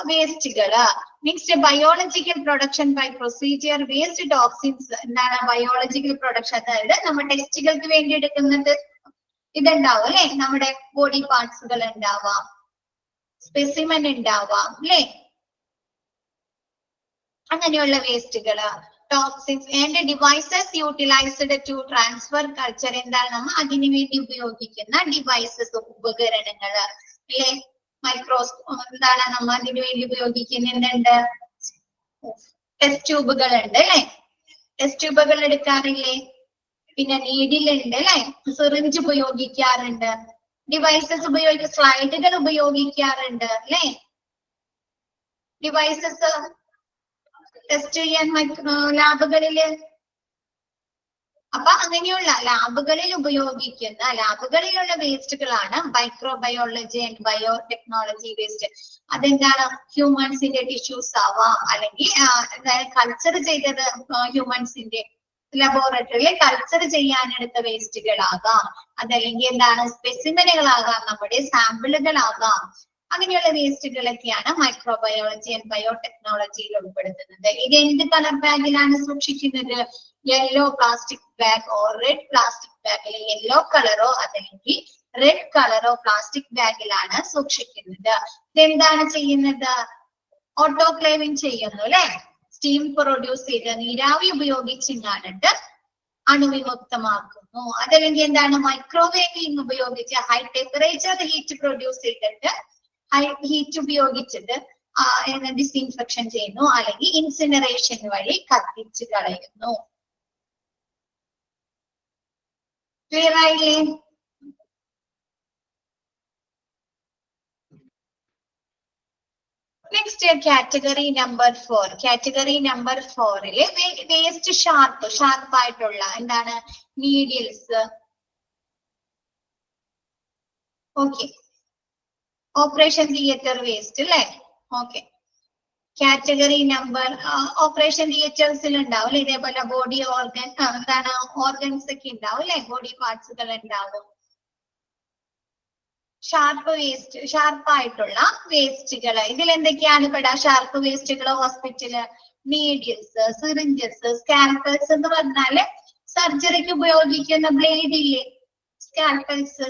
വേസ്റ്റുകള്. Next biological production by procedure waste toxins, എന്താണ് ബയോളജിക്കൽ പ്രൊഡക്ഷൻ, അതായത് നമ്മൾ ടെസ്റ്റുകൾക്ക് വേണ്ടി എടുക്കുന്നത് ഇതുണ്ടാവും അല്ലെ, നമ്മുടെ ബോഡി പാർട്സുകൾ ഉണ്ടാവാം, സ്പെസിമെൻ ഉണ്ടാവാം അല്ലെ, അങ്ങനെയുള്ള വേസ്റ്റുകള്. Toxins and devices utilised to transfer culture, എന്താണ് നമ്മൾ അതിനു വേണ്ടി ഉപയോഗിക്കുന്ന ഡിവൈസസ്, ഉപകരണങ്ങള് അല്ലെ. എന്താണ് നമ്മൾ അതിനു വേണ്ടി ഉപയോഗിക്കുന്ന എന്തുണ്ട്? ടെസ്റ്റ് ട്യൂബുകൾ ഉണ്ട് അല്ലെ, ടെസ്റ്റ് ട്യൂബുകൾ എടുക്കാറില്ലേ? പിന്നെ നീഡിലുണ്ട് അല്ലെ, സിറിഞ്ച് ഉപയോഗിക്കാറുണ്ട്, ഡിവൈസസ് സ്ലൈഡുകൾ ഉപയോഗിക്കാറുണ്ട് അല്ലെ. ഡിവൈസസ് ടെസ്റ്റ് ചെയ്യാൻ ലാബുകളില്. അപ്പൊ അങ്ങനെയുള്ള ലാബുകളിൽ ഉപയോഗിക്കുന്ന, ലാബുകളിലുള്ള വേസ്റ്റുകളാണ് മൈക്രോബയോളജി ആൻഡ് ബയോടെക്നോളജി വേസ്റ്റ്. അതെന്താണ്? ഹ്യൂമൻസിന്റെ ടിഷ്യൂസ് ആവാം, അല്ലെങ്കിൽ കൾച്ചർ ചെയ്തത് ഹ്യൂമൻസിന്റെ ലബോറട്ടറിയിൽ കൾച്ചർ ചെയ്യാനെടുത്ത വേസ്റ്റുകളാകാം, അതല്ലെങ്കിൽ എന്താണ് സ്പെസിമെനുകളാകാം, നമ്മുടെ സാമ്പിളുകളാകാം. അങ്ങനെയുള്ള വേസ്റ്റുകളൊക്കെയാണ് മൈക്രോബയോളജി ആൻഡ് ബയോടെക്നോളജിയിൽ ഉൾപ്പെടുത്തുന്നത്. ഇത് എന്ത് കളർ ബാഗിലാണ് സൂക്ഷിക്കുന്നത്? Yellow plastic bag or red plastic ബാഗിൽ, യെല്ലോ കളറോ അതല്ലെങ്കിൽ റെഡ് കളറോ പ്ലാസ്റ്റിക് ബാഗിലാണ് സൂക്ഷിക്കുന്നത്. ഇതെന്താണ് ചെയ്യുന്നത്? ഓട്ടോക്ലേവിംഗ് ചെയ്യുന്നു അല്ലെ, സ്റ്റീം പ്രൊഡ്യൂസ് ചെയ്ത് നീരാവി ഉപയോഗിച്ചിട്ട് അണുവിമുക്തമാക്കുന്നു. അതല്ലെങ്കിൽ എന്താണ് മൈക്രോവേവിംഗ് ഉപയോഗിച്ച് ഹൈ ടെമ്പറേച്ചർ ഹീറ്റ് പ്രൊഡ്യൂസ് ചെയ്തിട്ട് ഹൈ ഹീറ്റ് ഉപയോഗിച്ചിട്ട് ഡിസ്ഇൻഫെക്ഷൻ ചെയ്യുന്നു, അല്ലെങ്കിൽ ഇൻസിനറേഷൻ വഴി കത്തിച്ച് കളയുന്നു. ക്ലിയർ ആയില്ലേ? Next category number 4. Category number 4 waste ഷാർപ്പായിട്ടുള്ള എന്താണ് needles. Okay, operation theatre waste അല്ലെ. ഓക്കെ, കാറ്റഗറി നമ്പർ ഓപ്പറേഷൻ തിയേറ്റേഴ്സിൽ ഉണ്ടാവും അല്ലെ, ഇതേപോലെ ബോഡി ഓർഗൻ എന്താണ് ഓർഗൻസ് ഒക്കെ ഉണ്ടാവും അല്ലെ, ബോഡി പാർട്സുകൾ ഉണ്ടാവും. ഷാർപ്പ് വേസ്റ്റ്, ഷാർപ്പായിട്ടുള്ള വേസ്റ്റുകൾ, ഇതിൽ എന്തൊക്കെയാണ് പെടാ? ഷാർപ്പ് വേസ്റ്റുകൾ ഹോസ്പിറ്റല്, നീഡിൽസ്, സിറിഞ്ചസ്, സ്കാൽപ്പൽസ് എന്ന് പറഞ്ഞാല് സർജറിക്ക് ഉപയോഗിക്കുന്ന ബ്ലേഡ് ഇല്ലേ, സ്കാൽപ്പൽസ്,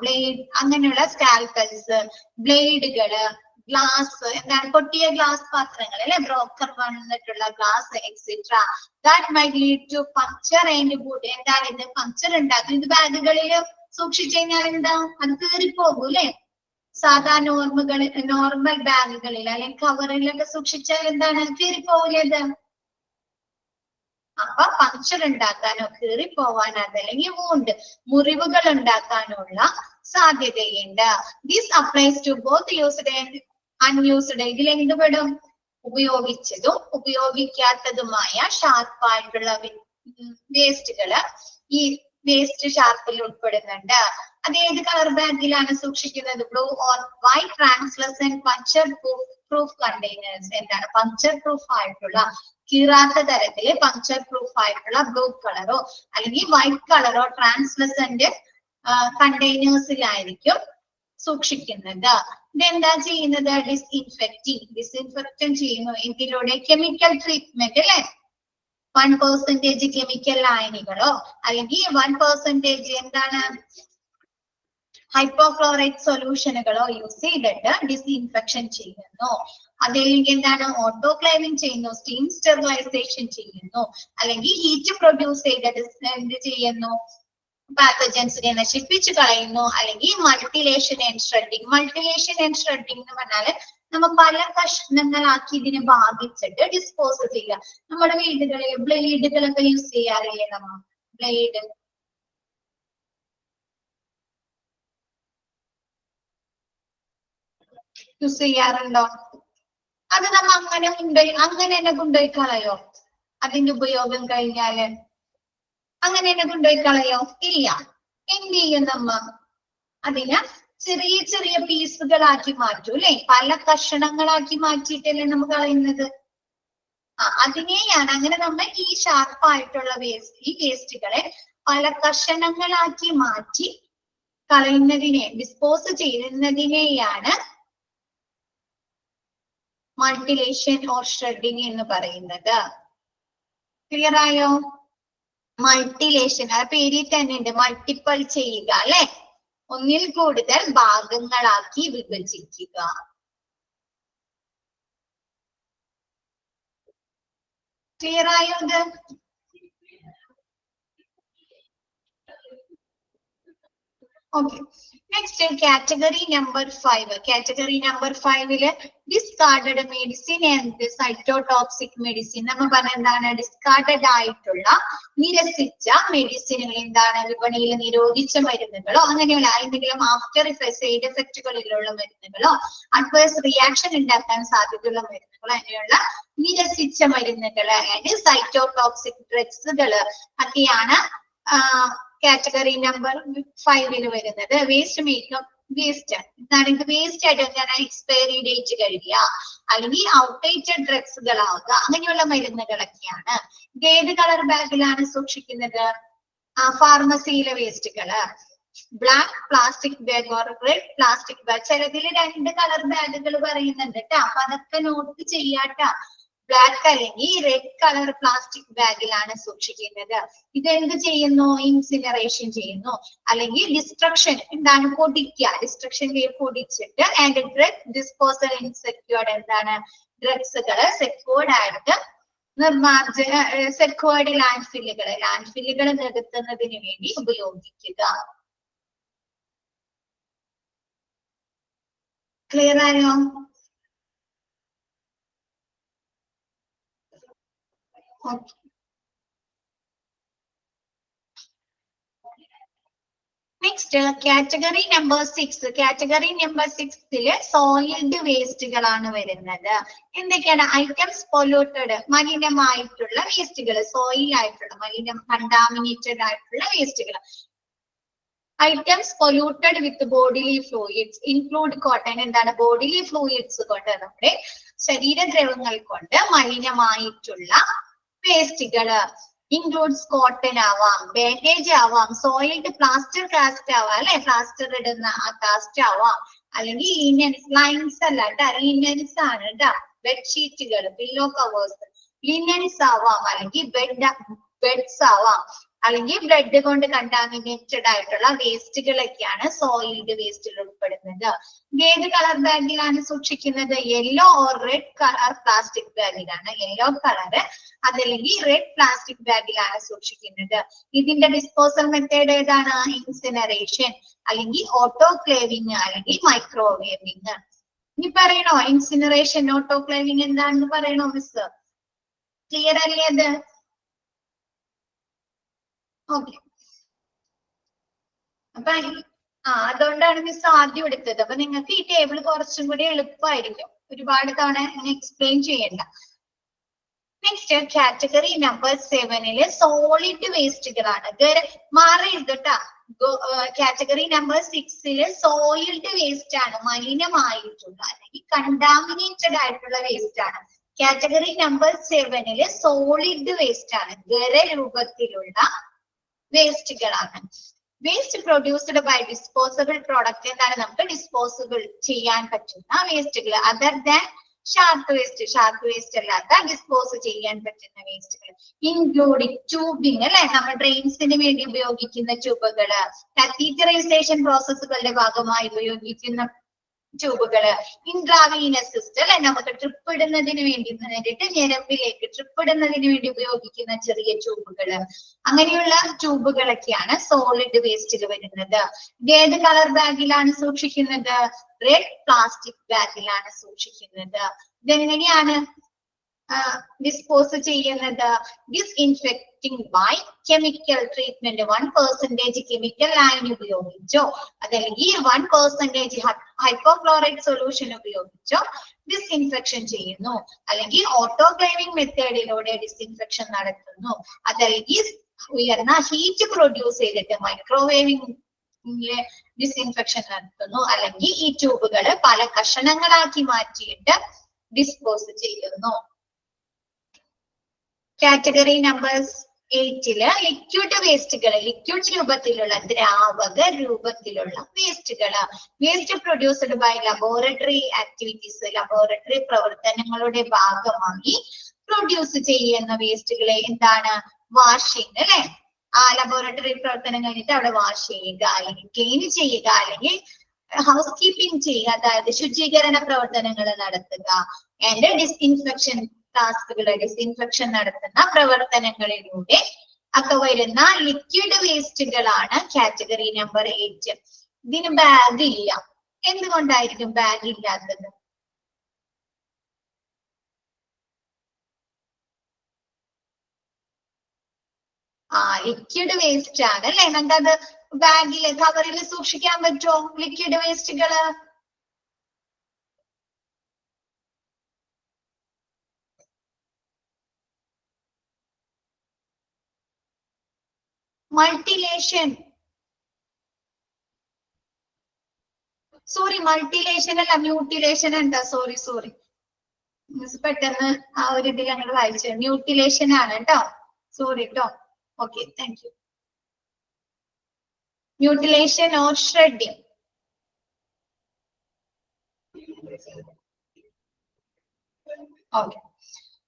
ബ്ലേഡ്, അങ്ങനെയുള്ള സ്കാൽപ്പൽസ്, ബ്ലേഡുകള്, ഗ്ലാസ്, എന്താണ് പൊട്ടിയ ഗ്ലാസ് പാത്രങ്ങൾ അല്ലെ, ബ്രോക്കർ വന്നിട്ടുള്ള glass etcetera. That might lead to puncture and wound. എന്താണ് ഇത്? പങ്ക്ചർ ഉണ്ടാക്കും. ഇത് ബാഗുകളിൽ സൂക്ഷിച്ചു കഴിഞ്ഞാൽ എന്താ? അത് കീറിപ്പോകും അല്ലെ. സാധാ നോർമൽ ബാഗുകളിൽ അല്ലെങ്കിൽ കവറിലൊക്കെ സൂക്ഷിച്ചാൽ എന്താണ്? കീറിപ്പോകില്ല ഇത്. അപ്പൊ പങ്ക്ചർ ഉണ്ടാക്കാനോ കീറിപ്പോവാനോ അതല്ലെങ്കിൽ വൂണ്ട്, മുറിവുകൾ ഉണ്ടാക്കാനുള്ള സാധ്യതയുണ്ട്. This applies to both used and unused. ഇതിൽ എന്തുപെടും? ഉപയോഗിച്ചതും ഉപയോഗിക്കാത്തതുമായ ഷാർപ്പായിട്ടുള്ള വേസ്റ്റുകള് ഈ വേസ്റ്റ് ഷാർപ്പിൽ ഉൾപ്പെടുന്നുണ്ട്. അത് ഏത് കളർ ബാഗിലാണ് സൂക്ഷിക്കുന്നത്? Blue or white translucent puncture proof containers. എന്താണ്? പങ്ക്ചർ പ്രൂഫ് ആയിട്ടുള്ള, കീറാത്ത തരത്തില് പങ്ക്ചർ പ്രൂഫ് ആയിട്ടുള്ള ബ്ലൂ കളറോ അല്ലെങ്കിൽ വൈറ്റ് കളറോ ട്രാൻസ്ലസന്റ് കണ്ടെയ്നേഴ്സിലായിരിക്കും സൂക്ഷിക്കുന്നത്. ഇതെന്താ ചെയ്യുന്നത്? ഡിസ്ഇൻഫെക്ഷൻ ചെയ്യുന്നു. ഇതിലൂടെ കെമിക്കൽ ട്രീറ്റ്മെന്റ് അല്ലെ, 1% കെമിക്കൽ ലായനികളോ അല്ലെങ്കിൽ 1% എന്താണ് ഹൈപ്പോക്ലോറൈറ്റ് സൊല്യൂഷനുകളോ യൂസ് ചെയ്തിട്ട് ഡിസ്ഇൻഫെക്ഷൻ ചെയ്യുന്നു. അതല്ലെങ്കിൽ എന്താണ്? ഓട്ടോക്ലേവിംഗ് ചെയ്യുന്നു, സ്റ്റീം സ്റ്റെറിലൈസേഷൻ ചെയ്യുന്നു, അല്ലെങ്കിൽ ഹീറ്റ് പ്രൊഡ്യൂസ് ചെയ്തിട്ട് എന്ത് ചെയ്യുന്നു? പാത്തജൻസിനെ നശിപ്പിച്ചു കളയുന്നു, അല്ലെങ്കിൽ മൾട്ടിലേഷൻ ആൻഡ് ഷ്രെഡിങ്. മൾട്ടിലേഷൻ ആൻഡ് ഷ്രെഡിങ് എന്ന് പറഞ്ഞാല് നമ്മൾ പല കഷ്ണങ്ങളാക്കി ഇതിനെ ഭാഗിച്ചിട്ട് ഡിസ്പോസ് ചെയ്യുക. നമ്മുടെ വീടുകളിൽ ബ്ലേഡുകളൊക്കെ യൂസ് ചെയ്യാറില്ലേ? നമ്മൾ ബ്ലേഡ് യൂസ് ചെയ്യാറുണ്ടോ? അത് നമ്മ അങ്ങനെ തന്നെ കൊണ്ടുപോയി കളയോ? അതിന്റെ ഉപയോഗം കഴിഞ്ഞാല് അങ്ങനെ തന്നെ കൊണ്ടുപോയി കളയോ? ഇല്ല. എന്ത് ചെയ്യും നമ്മ? അതിനെ ചെറിയ ചെറിയ പീസുകളാക്കി മാറ്റൂ അല്ലെ, പല കഷണങ്ങളാക്കി മാറ്റിയിട്ടല്ലേ നമ്മൾ കളയുന്നത്. അതിനെയാണ് അങ്ങനെ നമ്മൾ ഈ ഷാർപ്പായിട്ടുള്ള ഈ വേസ്റ്റുകളെ പല കഷണങ്ങളാക്കി മാറ്റി കളയുന്നതിനെ, ഡിസ്പോസ് ചെയ്യുന്നതിനെയാണ് മൾട്ടിലേഷൻ ഓർ ഷ്രെഡിങ് എന്ന് പറയുന്നത്. ക്ലിയർ ആയോ? മൾട്ടിലേഷൻ ആ പേരിൽ തന്നെ ഉണ്ട്, മൾട്ടിപ്പിൾ ചെയ്യുക അല്ലെ, ഒന്നിൽ കൂടുതൽ ഭാഗങ്ങളാക്കി വിഭജിക്കുക. ക്ലിയർ ആയോ ഇത്? Okay, next category number 5. Category number 5 discarded medicine and cytotoxic medicine. നമ്മൾ പറഞ്ഞ എന്താണ്? ഡിസ്കാർഡഡ് ആയിട്ടുള്ള, നിരസിച്ച മെഡിസിനുകൾ. എന്താണ്? വിപണിയിൽ നിരോധിച്ച മരുന്നുകളോ അങ്ങനെയുള്ള എന്തെങ്കിലും ആഫ്റ്റർ സൈഡ് എഫക്റ്റുകളിലുള്ള മരുന്നുകളോ അഡ്വേഴ്സ് റിയാക്ഷൻ ഉണ്ടാക്കാൻ സാധ്യതയുള്ള മരുന്നുകളോ അങ്ങനെയുള്ള നിരസിച്ച മരുന്നുകൾ സൈറ്റോടോക്സിക് ഡ്രഗ്സുകൾ ഒക്കെയാണ് കാറ്റഗറി നമ്പർ 5 വരുന്നത്. വേസ്റ്റ് മേക്കപ്പ്, വേസ്റ്റ് എന്താണ്? ഇത് വേസ്റ്റ് ആയിട്ട് എന്താണ്? എക്സ്പയറി ഡേറ്റ് കഴിയുക അല്ലെങ്കിൽ ഔട്ട്ഡേറ്റഡ് ഡ്രഗ്സുകളാവുക അങ്ങനെയുള്ള മരുന്നുകളൊക്കെയാണ്. ഇത് ഏത് കളർ ബാഗിലാണ് സൂക്ഷിക്കുന്നത്? ഫാർമസിയിലെ വേസ്റ്റുകള് black plastic bag or red plastic bag. ചിലതിൽ 2 കളർ ബാഗുകൾ പറയുന്നുണ്ട് കേട്ടോ, അപ്പൊ അതൊക്കെ നോട്ട് ചെയ്യാട്ടോ. ബ്ലാക്ക് അല്ലെങ്കിൽ റെഡ് കളർ പ്ലാസ്റ്റിക് ബാഗിലാണ് സൂക്ഷിക്കുന്നത്. ഇതെന്ത് ചെയ്യുന്നു? ഇൻസിനറേഷൻ ചെയ്യുന്നു അല്ലെങ്കിൽ ഡിസ്ട്രക്ഷൻ, എന്താണ്? പൊടിക്കുക. ഡിസ്ട്രക്ഷൻ പൊടിച്ചിട്ട് and drug disposal in secured, എന്താണ്? ഡ്രഗ്സുകള് സെക്യൂർഡ് ആയിട്ട് സെക്യൂർഡ് ലാൻഡ്ഫില്ലുകൾ നികത്തുന്നതിന് വേണ്ടി ഉപയോഗിക്കുക. ക്ലിയർ ആയോ? Okay. Next, category number 6. Category number 6 soiled വേസ്റ്റുകളാണ് വരുന്നത്. എന്തൊക്കെയാണ്? ഐറ്റംസ് പൊല്യൂട്ടഡ്, മലിനമായിട്ടുള്ള വേസ്റ്റുകൾ, സോയിൽ ആയിട്ടുള്ള കണ്ടാമിനേറ്റഡ് ആയിട്ടുള്ള വേസ്റ്റുകൾ. ഐറ്റംസ് പൊല്യൂട്ടഡ് വിത്ത് ബോഡിലി ഫ്ലൂയിഡ്സ് ഇൻക്ലൂഡ് കോട്ടൺ. എന്താണ് ബോഡിലി ഫ്ലൂയിഡ്സ് കൊണ്ട്, നമ്മുടെ ശരീരദ്രവങ്ങൾ കൊണ്ട് മലിനമായിട്ടുള്ള വേസ്റ്റുകള്. ഇൻക്ലൂഡ്സ് കോട്ടൺ ആവാം, ബാൻഡേജ് ആവാം, സോയിൽഡ് പ്ലാസ്റ്റർ കാസ്റ്റ് ആവാം അല്ലെ, പ്ലാസ്റ്റർ ഇടുന്ന ആ കാസ്റ്റ് ആവാം, അല്ലെങ്കിൽ ലിനൻസ്, ലൈൻസ് അല്ല കേട്ടോ, ലിനൻസ് ആണ് കേട്ടോ, ബെഡ്ഷീറ്റുകൾ, പില്ലോ കവേഴ്സ്, ലിനൻസ് ആവാം, അല്ലെങ്കിൽ ബെഡ്സ് ആവാം, അല്ലെങ്കിൽ ബ്ലഡ് കൊണ്ട് കണ്ടാമിനേറ്റഡ് ആയിട്ടുള്ള വേസ്റ്റുകളൊക്കെയാണ് സോയിൽഡ് വേസ്റ്റിൽ ഉൾപ്പെടുന്നത്. ഏത് കളർ ബാഗിലാണ് സൂക്ഷിക്കുന്നത്? Yellow or red colour plastic ബാഗിലാണ്. യെല്ലോ കളറ് അതല്ലെങ്കിൽ റെഡ് പ്ലാസ്റ്റിക് ബാഗിലാണ് സൂക്ഷിക്കുന്നത്. ഇതിന്റെ ഡിസ്പോസൽ മെത്തേഡ് ഏതാണ്? ഇൻസിനറേഷൻ, അല്ലെങ്കിൽ ഓട്ടോക്ലേവിംഗ്, അല്ലെങ്കിൽ മൈക്രോവേവിംഗ്. ഇനി പറയണോ ഇൻസിനറേഷൻ, ഓട്ടോക്ലേവിംഗ് എന്താണെന്ന് പറയണോ മിസ്? ക്ലിയർ അല്ലേ അത്? ഓക്കെ. അപ്പൊ അതുകൊണ്ടാണ് മിസ് ആദ്യം എടുത്തത്. അപ്പൊ നിങ്ങൾക്ക് ഈ ടേബിൾ കുറച്ചും കൂടി എളുപ്പമായിരിക്കും, ഒരുപാട് തവണ എക്സ്പ്ലെയിൻ ചെയ്യണ്ട. നെക്സ്റ്റ് കാറ്റഗറി നമ്പർ 7 സോളിഡ് വേസ്റ്റുകളാണ്. മാറരുത് കേട്ടാ. കാറ്റഗറി നമ്പർ 6 സോയിൽഡ് വേസ്റ്റ് ആണ്, മലിനമായിട്ടുള്ള അല്ലെങ്കിൽ കണ്ടാമിനേറ്റഡ് ആയിട്ടുള്ള വേസ്റ്റ് ആണ്. കാറ്റഗറി നമ്പർ 7 സോളിഡ് വേസ്റ്റ് ആണ്, ഖരരൂപത്തിലുള്ള വേസ്റ്റുകളാണ്. Waste produced by disposable product. എന്താണ് നമുക്ക് ഡിസ്പോസിബിൾ ചെയ്യാൻ പറ്റുന്ന വേസ്റ്റുകൾ, അതർ ദാൻ ഷാർക്ക് വേസ്റ്റ് അല്ലാത്ത ഡിസ്പോസ് ചെയ്യാൻ പറ്റുന്ന വേസ്റ്റുകൾ. ഇൻക്ലൂഡിങ് ട്യൂബിങ് അല്ലെ, നമ്മൾ ഡ്രെയിൻസിന് വേണ്ടി ഉപയോഗിക്കുന്ന ട്യൂബുകള്, കത്തീറ്ററൈസേഷൻ പ്രോസസ്സുകളുടെ ഭാഗമായി ഉപയോഗിക്കുന്ന ട്യൂബുകള്, ഇൻട്രാവീനസ് സിസ്റ്റം അല്ലെ, നമുക്ക് ട്രിപ്പ് ഇടുന്നതിന് വേണ്ടിയിട്ട് ഞരമ്പിലേക്ക് ട്രിപ്പ് ഇടുന്നതിന് വേണ്ടി ഉപയോഗിക്കുന്ന ചെറിയ ട്യൂബുകള്, അങ്ങനെയുള്ള ട്യൂബുകളൊക്കെയാണ് സോളിഡ് വേസ്റ്റിൽ വരുന്നത്. ഇത് ഏത് കളർ ബാഗിലാണ് സൂക്ഷിക്കുന്നത്? റെഡ് പ്ലാസ്റ്റിക് ബാഗിലാണ് സൂക്ഷിക്കുന്നത്. ഇതെങ്ങനെയാണ് ഡിസ്പോസ് ചെയ്യുന്നത്? Disinfecting by chemical treatment. 1% chemical ലൈൻ ഉപയോഗിച്ചോ അതല്ലെങ്കിൽ 1% ഹൈപ്പോക്ലോറൈഡ് സൊല്യൂഷൻ ഉപയോഗിച്ചോ ഡിസ്ഇൻഫെക്ഷൻ ചെയ്യുന്നു, അല്ലെങ്കിൽ ഓട്ടോക്ലേവിംഗ് മെത്തേഡിലൂടെ ഡിസ്ഇൻഫെക്ഷൻ നടത്തുന്നു, അതല്ലെങ്കിൽ ഉയർന്ന ഹീറ്റ് പ്രൊഡ്യൂസ് ചെയ്തിട്ട് മൈക്രോവേവിംഗ് ഡിസ്ഇൻഫെക്ഷൻ നടത്തുന്നു, അല്ലെങ്കിൽ ഈ ട്യൂബുകള് പല കഷണങ്ങളാക്കി മാറ്റിയിട്ട് ഡിസ്പോസ് ചെയ്യുന്നു. കാറ്റഗറി നമ്പർ 8 ലിക്വിഡ് വേസ്റ്റുകൾ, ലിക്വിഡ് രൂപത്തിലുള്ള ദ്രാവക രൂപത്തിലുള്ള വേസ്റ്റുകള്. Waste produced by laboratory activities, laboratory പ്രവർത്തനങ്ങളുടെ ഭാഗമായി പ്രൊഡ്യൂസ് ചെയ്യുന്ന വേസ്റ്റുകളെ എന്താണ്? വാഷിംഗ് അല്ലെ, ആ ലബോറട്ടറി പ്രവർത്തനം കഴിഞ്ഞിട്ട് അവിടെ വാഷ് ചെയ്യുക, അല്ലെങ്കിൽ ക്ലീൻ ചെയ്യുക, അല്ലെങ്കിൽ ഹൗസ് കീപ്പിംഗ് ചെയ്യുക, അതായത് ശുചീകരണ പ്രവർത്തനങ്ങൾ നടത്തുക. ആൻഡ് ഡിസ്ഇൻഫെക്ഷൻ ടാസ്കുകളെ, ഡിസ്ഇൻഫെക്ഷൻ നടത്തുന്ന പ്രവർത്തനങ്ങളിലൂടെ ഒക്കെ വരുന്ന ലിക്വിഡ് വേസ്റ്റുകളാണ് കാറ്റഗറി നമ്പർ 8. ഇതിന് ബാഗ് ഇല്ല. എന്തുകൊണ്ടായിരിക്കും ബാഗ് ഇല്ലാത്തത്? ലിക്വിഡ് വേസ്റ്റ് ആണ് അല്ലെ, നമുക്കത് ബാഗില് കവറിൽ സൂക്ഷിക്കാൻ പറ്റുമോ ലിക്വിഡ് വേസ്റ്റുകള്? മൾട്ടിലേഷൻ, മൾട്ടിലേഷൻ അല്ല, മ്യൂട്ടിലേഷൻ എന്താ? സോറി പെട്ടെന്ന് ആ ഒരു ഇതിൽ ഞങ്ങൾ വായിച്ചു. മ്യൂട്ടിലേഷൻ ആണ് കേട്ടോ, സോറി കേട്ടോ. Okay, thank you. Mutilation or shredding. Okay,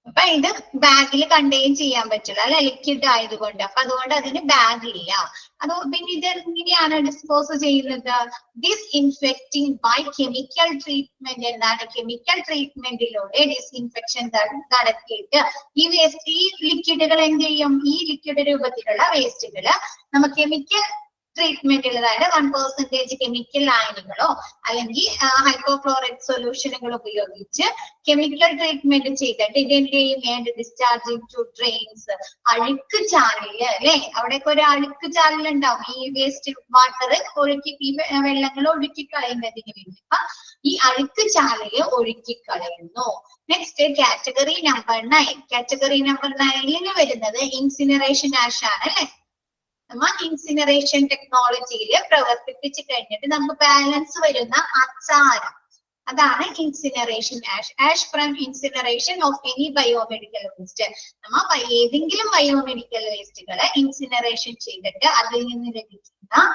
അപ്പൊ ഇത് ബാഗിൽ കണ്ടെയ്ൻ ചെയ്യാൻ പറ്റില്ല അല്ലെ, ലിക്വിഡ് ആയതുകൊണ്ട്. അപ്പൊ അതുകൊണ്ട് അതിന് ബാഗ് ഇല്ല. അത് പിന്നെ ഇത് എങ്ങനെയാണ് ഡിസ്പോസ് ചെയ്യുന്നത്? Disinfecting by chemical treatment. എന്താണ്? കെമിക്കൽ ട്രീറ്റ്മെന്റിലൂടെ ഡിസ്ഇൻഫെക്ഷൻ നടത്തിയിട്ട് ഈ വേസ്റ്റ്, ഈ ലിക്വിഡുകൾ എന്ത് ചെയ്യും? ഈ ലിക്വിഡ് രൂപത്തിലുള്ള വേസ്റ്റുകള് നമുക്ക് കെമിക്കൽ ട്രീറ്റ്മെന്റിൽ, അതായത് 1% കെമിക്കൽ ലൈനുകളോ അല്ലെങ്കിൽ ഹൈപ്പോക്ലോറൈഡ് സൊല്യൂഷനുകൾ ഉപയോഗിച്ച് കെമിക്കൽ ട്രീറ്റ്മെന്റ് ചെയ്തിട്ട് ഇതെന്റെയും ഡിസ്ചാർജിങ് ടു ഡ്രെയിൻസ്, അഴുക്ക് ചാലില് അല്ലെ, അവിടെയൊക്കെ ഒരു അഴുക്ക് ചാലിലുണ്ടാവും ഈ വേസ്റ്റ് വാട്ടർ ഒഴുക്കി, ഈ വെള്ളങ്ങൾ ഒഴുക്കി കളയുന്നതിന് വേണ്ടി. അപ്പൊ ഈ അഴുക്ക് ചാലില് ഒഴുക്കി കളയുന്നു. Next category number 9. Category number 9 വരുന്നത് ഇൻസിനറേഷൻ ആഷ് ആണ് അല്ലെ. നമ്മ ഇൻസിനറേഷൻ ടെക്നോളജിയിൽ പ്രവർത്തിപ്പിച്ച് കഴിഞ്ഞിട്ട് നമുക്ക് ബാലൻസ് വരുന്ന അച്ചാരം, അതാണ് incineration ash. Ash from incineration of any biomedical waste. നമ്മ ഏതെങ്കിലും ബയോമെഡിക്കൽ വേസ്റ്റുകളെ ഇൻസിനറേഷൻ ചെയ്തിട്ട് അതിൽ നിന്ന് ലഭിക്കുന്ന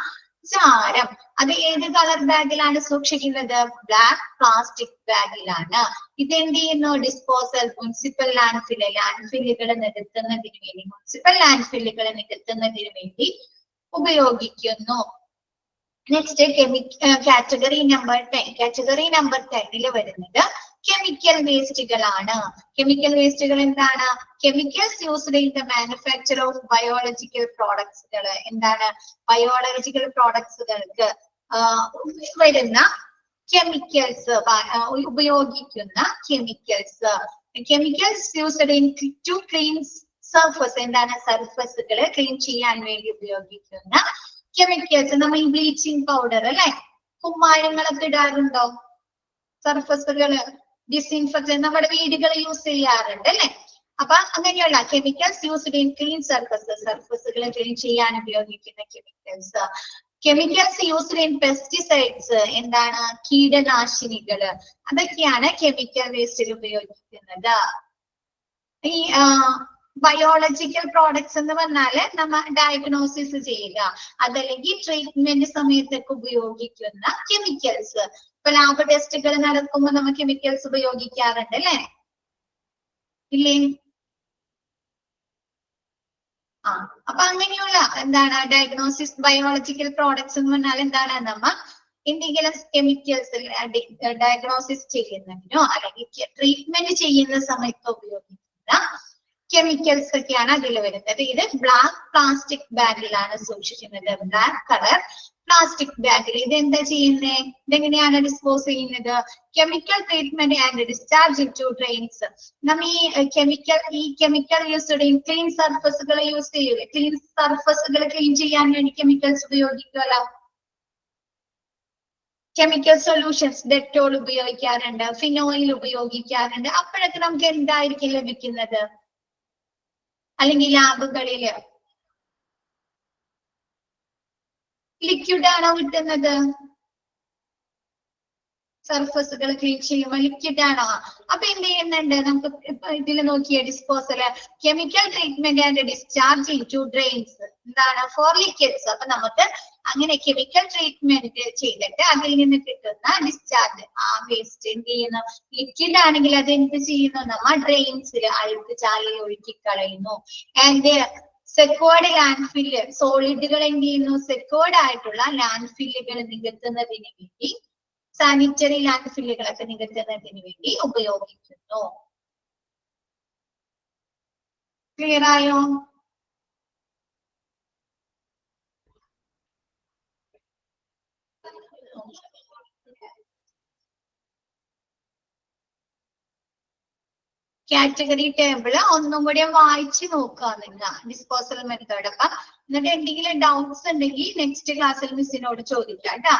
ചാരം അത് ഏത് കളർ ബാഗിലാണ് സൂക്ഷിക്കുന്നത്? ബ്ലാക്ക് പ്ലാസ്റ്റിക് ബാഗിലാണ്. ഇത് എന്ത് ചെയ്യുന്നു? ഡിസ്പോസൽ, മുനിസിപ്പൽ ലാൻഡ്ഫില്ലുകൾ നികത്തുന്നതിന് വേണ്ടി, മുനിസിപ്പൽ ലാൻഡ്ഫില്ലുകൾ നികത്തുന്നതിന് വേണ്ടി ഉപയോഗിക്കുന്നു. Next category number 10. Category number 10 വരുന്നത് കെമിക്കൽ വേസ്റ്റുകളാണ്. കെമിക്കൽ വേസ്റ്റുകൾ എന്താണ്? Chemicals used in the manufacture of biological പ്രോഡക്ട്സുകൾ. എന്താണ്? ബയോളജിക്കൽ പ്രോഡക്ട്സുകൾക്ക് വരുന്ന കെമിക്കൽസ്, ഉപയോഗിക്കുന്ന chemicals. Chemicals used in to clean surface. എന്താണ്? സർഫസുകൾ ക്ലീൻ ചെയ്യാൻ വേണ്ടി ഉപയോഗിക്കുന്ന കെമിക്കൽസ്. നമ്മൾ ഈ ബ്ലീച്ചിങ് പൗഡർ അല്ലെ, കുമ്മായങ്ങളൊക്കെ ഇടാറുണ്ടോ? സർഫസുകള് ഡിസിൻഫെക്ഷൻ നമ്മുടെ വീടുകൾ യൂസ് ചെയ്യാറുണ്ട് അല്ലെ. അപ്പൊ അങ്ങനെയുള്ള chemicals used in clean surfaces, സർഫസുകൾ ക്ലീൻ ചെയ്യാൻ ഉപയോഗിക്കുന്ന chemicals. Chemicals used in pesticides. എന്താണ്? കീടനാശിനികള്. അതൊക്കെയാണ് കെമിക്കൽ വേസ്റ്റിൽ ഉപയോഗിക്കുന്നത്. ഈ ബയോളജിക്കൽ പ്രോഡക്ട്സ് എന്ന് പറഞ്ഞാല് നമ്മ ഡയഗ്നോസിസ് ചെയ്യുക, അതല്ലെങ്കിൽ ട്രീറ്റ്മെന്റ് സമയത്തൊക്കെ ഉപയോഗിക്കുന്ന കെമിക്കൽസ്. ഇപ്പൊ ലാബ് ടെസ്റ്റുകൾ നടക്കുമ്പോൾ നമ്മൾ കെമിക്കൽസ് ഉപയോഗിക്കാറുണ്ട് അല്ലെ, ഇല്ലേ? അപ്പൊ അങ്ങനെയുള്ള എന്താണ് ഡയഗ്നോസിസ് ബയോളജിക്കൽ പ്രോഡക്ട്സ് എന്ന് പറഞ്ഞാൽ എന്താണ്? നമ്മ എന്തെങ്കിലും കെമിക്കൽസ് ഡയഗ്നോസിസ് ചെയ്യുന്നതിനോ അല്ലെങ്കിൽ ട്രീറ്റ്മെന്റ് ചെയ്യുന്ന സമയത്ത് ഉപയോഗിക്കുന്ന കെമിക്കൽസ് ഒക്കെയാണ് അതിൽ വരുന്നത്. ഇത് ബ്ലാക്ക് പ്ലാസ്റ്റിക് ബാഗിലാണ് സൂക്ഷിക്കുന്നത്. ബ്ലാക്ക് കളർ പ്ലാസ്റ്റിക് ബാഗിൽ. ഇത് എന്താ ചെയ്യുന്നത്? ഇതെങ്ങനെയാണ് ഡിസ്പോസ് ചെയ്യുന്നത്? Chemical treatment and discharge to drains. നമ്മ ഈ കെമിക്കൽ യൂസ്ഡ് ഇൻ ക്ലീൻ സർഫസുകൾ യൂസ് ചെയ്യൂലേ, ക്ലീൻ സർഫസുകൾ ക്ലീൻ ചെയ്യാൻ വേണ്ടി കെമിക്കൽസ് ഉപയോഗിക്കുമല്ലോ. കെമിക്കൽ സൊല്യൂഷൻസ്, ഡെറ്റോൾ ഉപയോഗിക്കാറുണ്ട്, ഫിനോയിൽ ഉപയോഗിക്കാറുണ്ട്. അപ്പോഴൊക്കെ നമുക്ക് എന്തായിരിക്കും ലഭിക്കുന്നത്? അല്ലെങ്കിൽ ലാബുകളില് ലിക്വിഡ് ആണോ കിട്ടുന്നത്? സർഫസുകൾ ക്ലീൻ ചെയ്യുമ്പോൾ ലിക്വിഡ് ആണോ? അപ്പൊ എന്ത് ചെയ്യുന്നുണ്ട്? നമുക്ക് ഇതിൽ നോക്കിയ disposal chemical treatment and discharge in to drains. എന്താണ്? For liquids. അപ്പൊ നമുക്ക് അങ്ങനെ കെമിക്കൽ ട്രീറ്റ്മെന്റ് ചെയ്തിട്ട് അതിൽ നിന്ന് കിട്ടുന്ന ഡിസ്ചാർജ്, ആ വേസ്റ്റ് എന്ത് ചെയ്യുന്നു? ലിക്വിഡ് ആണെങ്കിൽ അത് എന്ത് ചെയ്യുന്നു? നമ്മ ഡ്രെയിൻസിൽ അഴുക്ക് ചാലിൽ ഒഴുക്കി കളയുന്നു. ആൻഡ് സെക്വേർഡ് ലാൻഡ്ഫില്ല്, സോളിഡുകൾ എന്ത് ചെയ്യുന്നു? സെക്വേർഡ് ആയിട്ടുള്ള ലാൻഡ്ഫില്ലുകൾ നികത്തുന്നതിന് വേണ്ടി, സാനിറ്ററി ലാൻഡ്ഫില്ലുകളൊക്കെ നികത്തുന്നതിന് വേണ്ടി ഉപയോഗിക്കുന്നു. ക്ലിയർ ആയോ? കാറ്റഗറി ടേബിള് ഒന്നും കൂടി വായിച്ചു നോക്കുക നിങ്ങൾ, ഡിസ്പോസൽ മെത്തേഡ്. അപ്പൊ എന്നിട്ട് എന്തെങ്കിലും ഡൗട്ട്സ് ഉണ്ടെങ്കിൽ നെക്സ്റ്റ് ക്ലാസ്സിൽ മിസ്സിനോട് ചോദിക്കാം കേട്ടോ.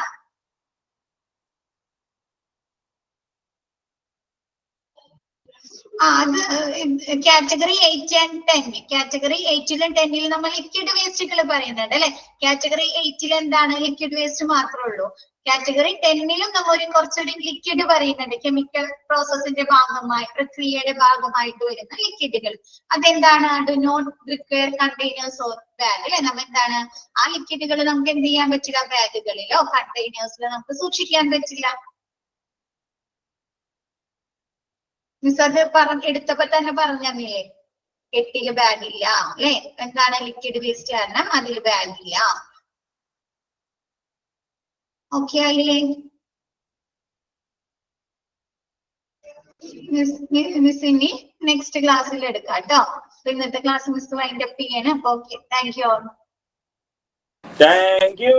അത് കാറ്റഗറി 8 and 10. കാറ്റഗറി 8ലും 10ലും നമ്മൾ ലിക്വിഡ് വേസ്റ്റുകൾ പറയുന്നുണ്ട് അല്ലെ. കാറ്റഗറി 8ൽ എന്താണ്? ലിക്വിഡ് വേസ്റ്റ് മാത്രമേ ഉള്ളൂ. കാറ്റഗറി 10ലും നമ്മൾ കുറച്ചുകൂടി ലിക്വിഡ് പറയുന്നുണ്ട്. കെമിക്കൽ പ്രോസസ്സിന്റെ ഭാഗമായി, പ്രക്രിയയുടെ ഭാഗമായിട്ട് വരുന്ന ലിക്വിഡുകൾ. അതെന്താണ്? Do not require containers or bag അല്ലെ. നമ്മൾ എന്താണ്? ആ ലിക്വിഡുകൾ നമുക്ക് എന്ത് ചെയ്യാൻ പറ്റില്ല? ബാഗുകളിലോ കണ്ടെയ്നേഴ്സിലോ നമുക്ക് സൂക്ഷിക്കാൻ പറ്റില്ല. മിസ് അത് എടുത്തപ്പോ തന്നെ പറഞ്ഞില്ലേ, 8ല് ബാഗില്ല അല്ലെ. എന്താണ്? ലിക്വിഡ് വേസ്റ്റ് കാരണം അതിൽ ബാഗില്ല. ഓക്കെ ആയില്ലേ? മിസ് ഇനി നെക്സ്റ്റ് ക്ലാസ്സിൽ എടുക്കാം കേട്ടോ. ഇന്നത്തെ ക്ലാസ് മിസ് വൈൻഡ് അപ്പ് ചെയ്യണം. അപ്പൊ ഓക്കെ, താങ്ക് യു.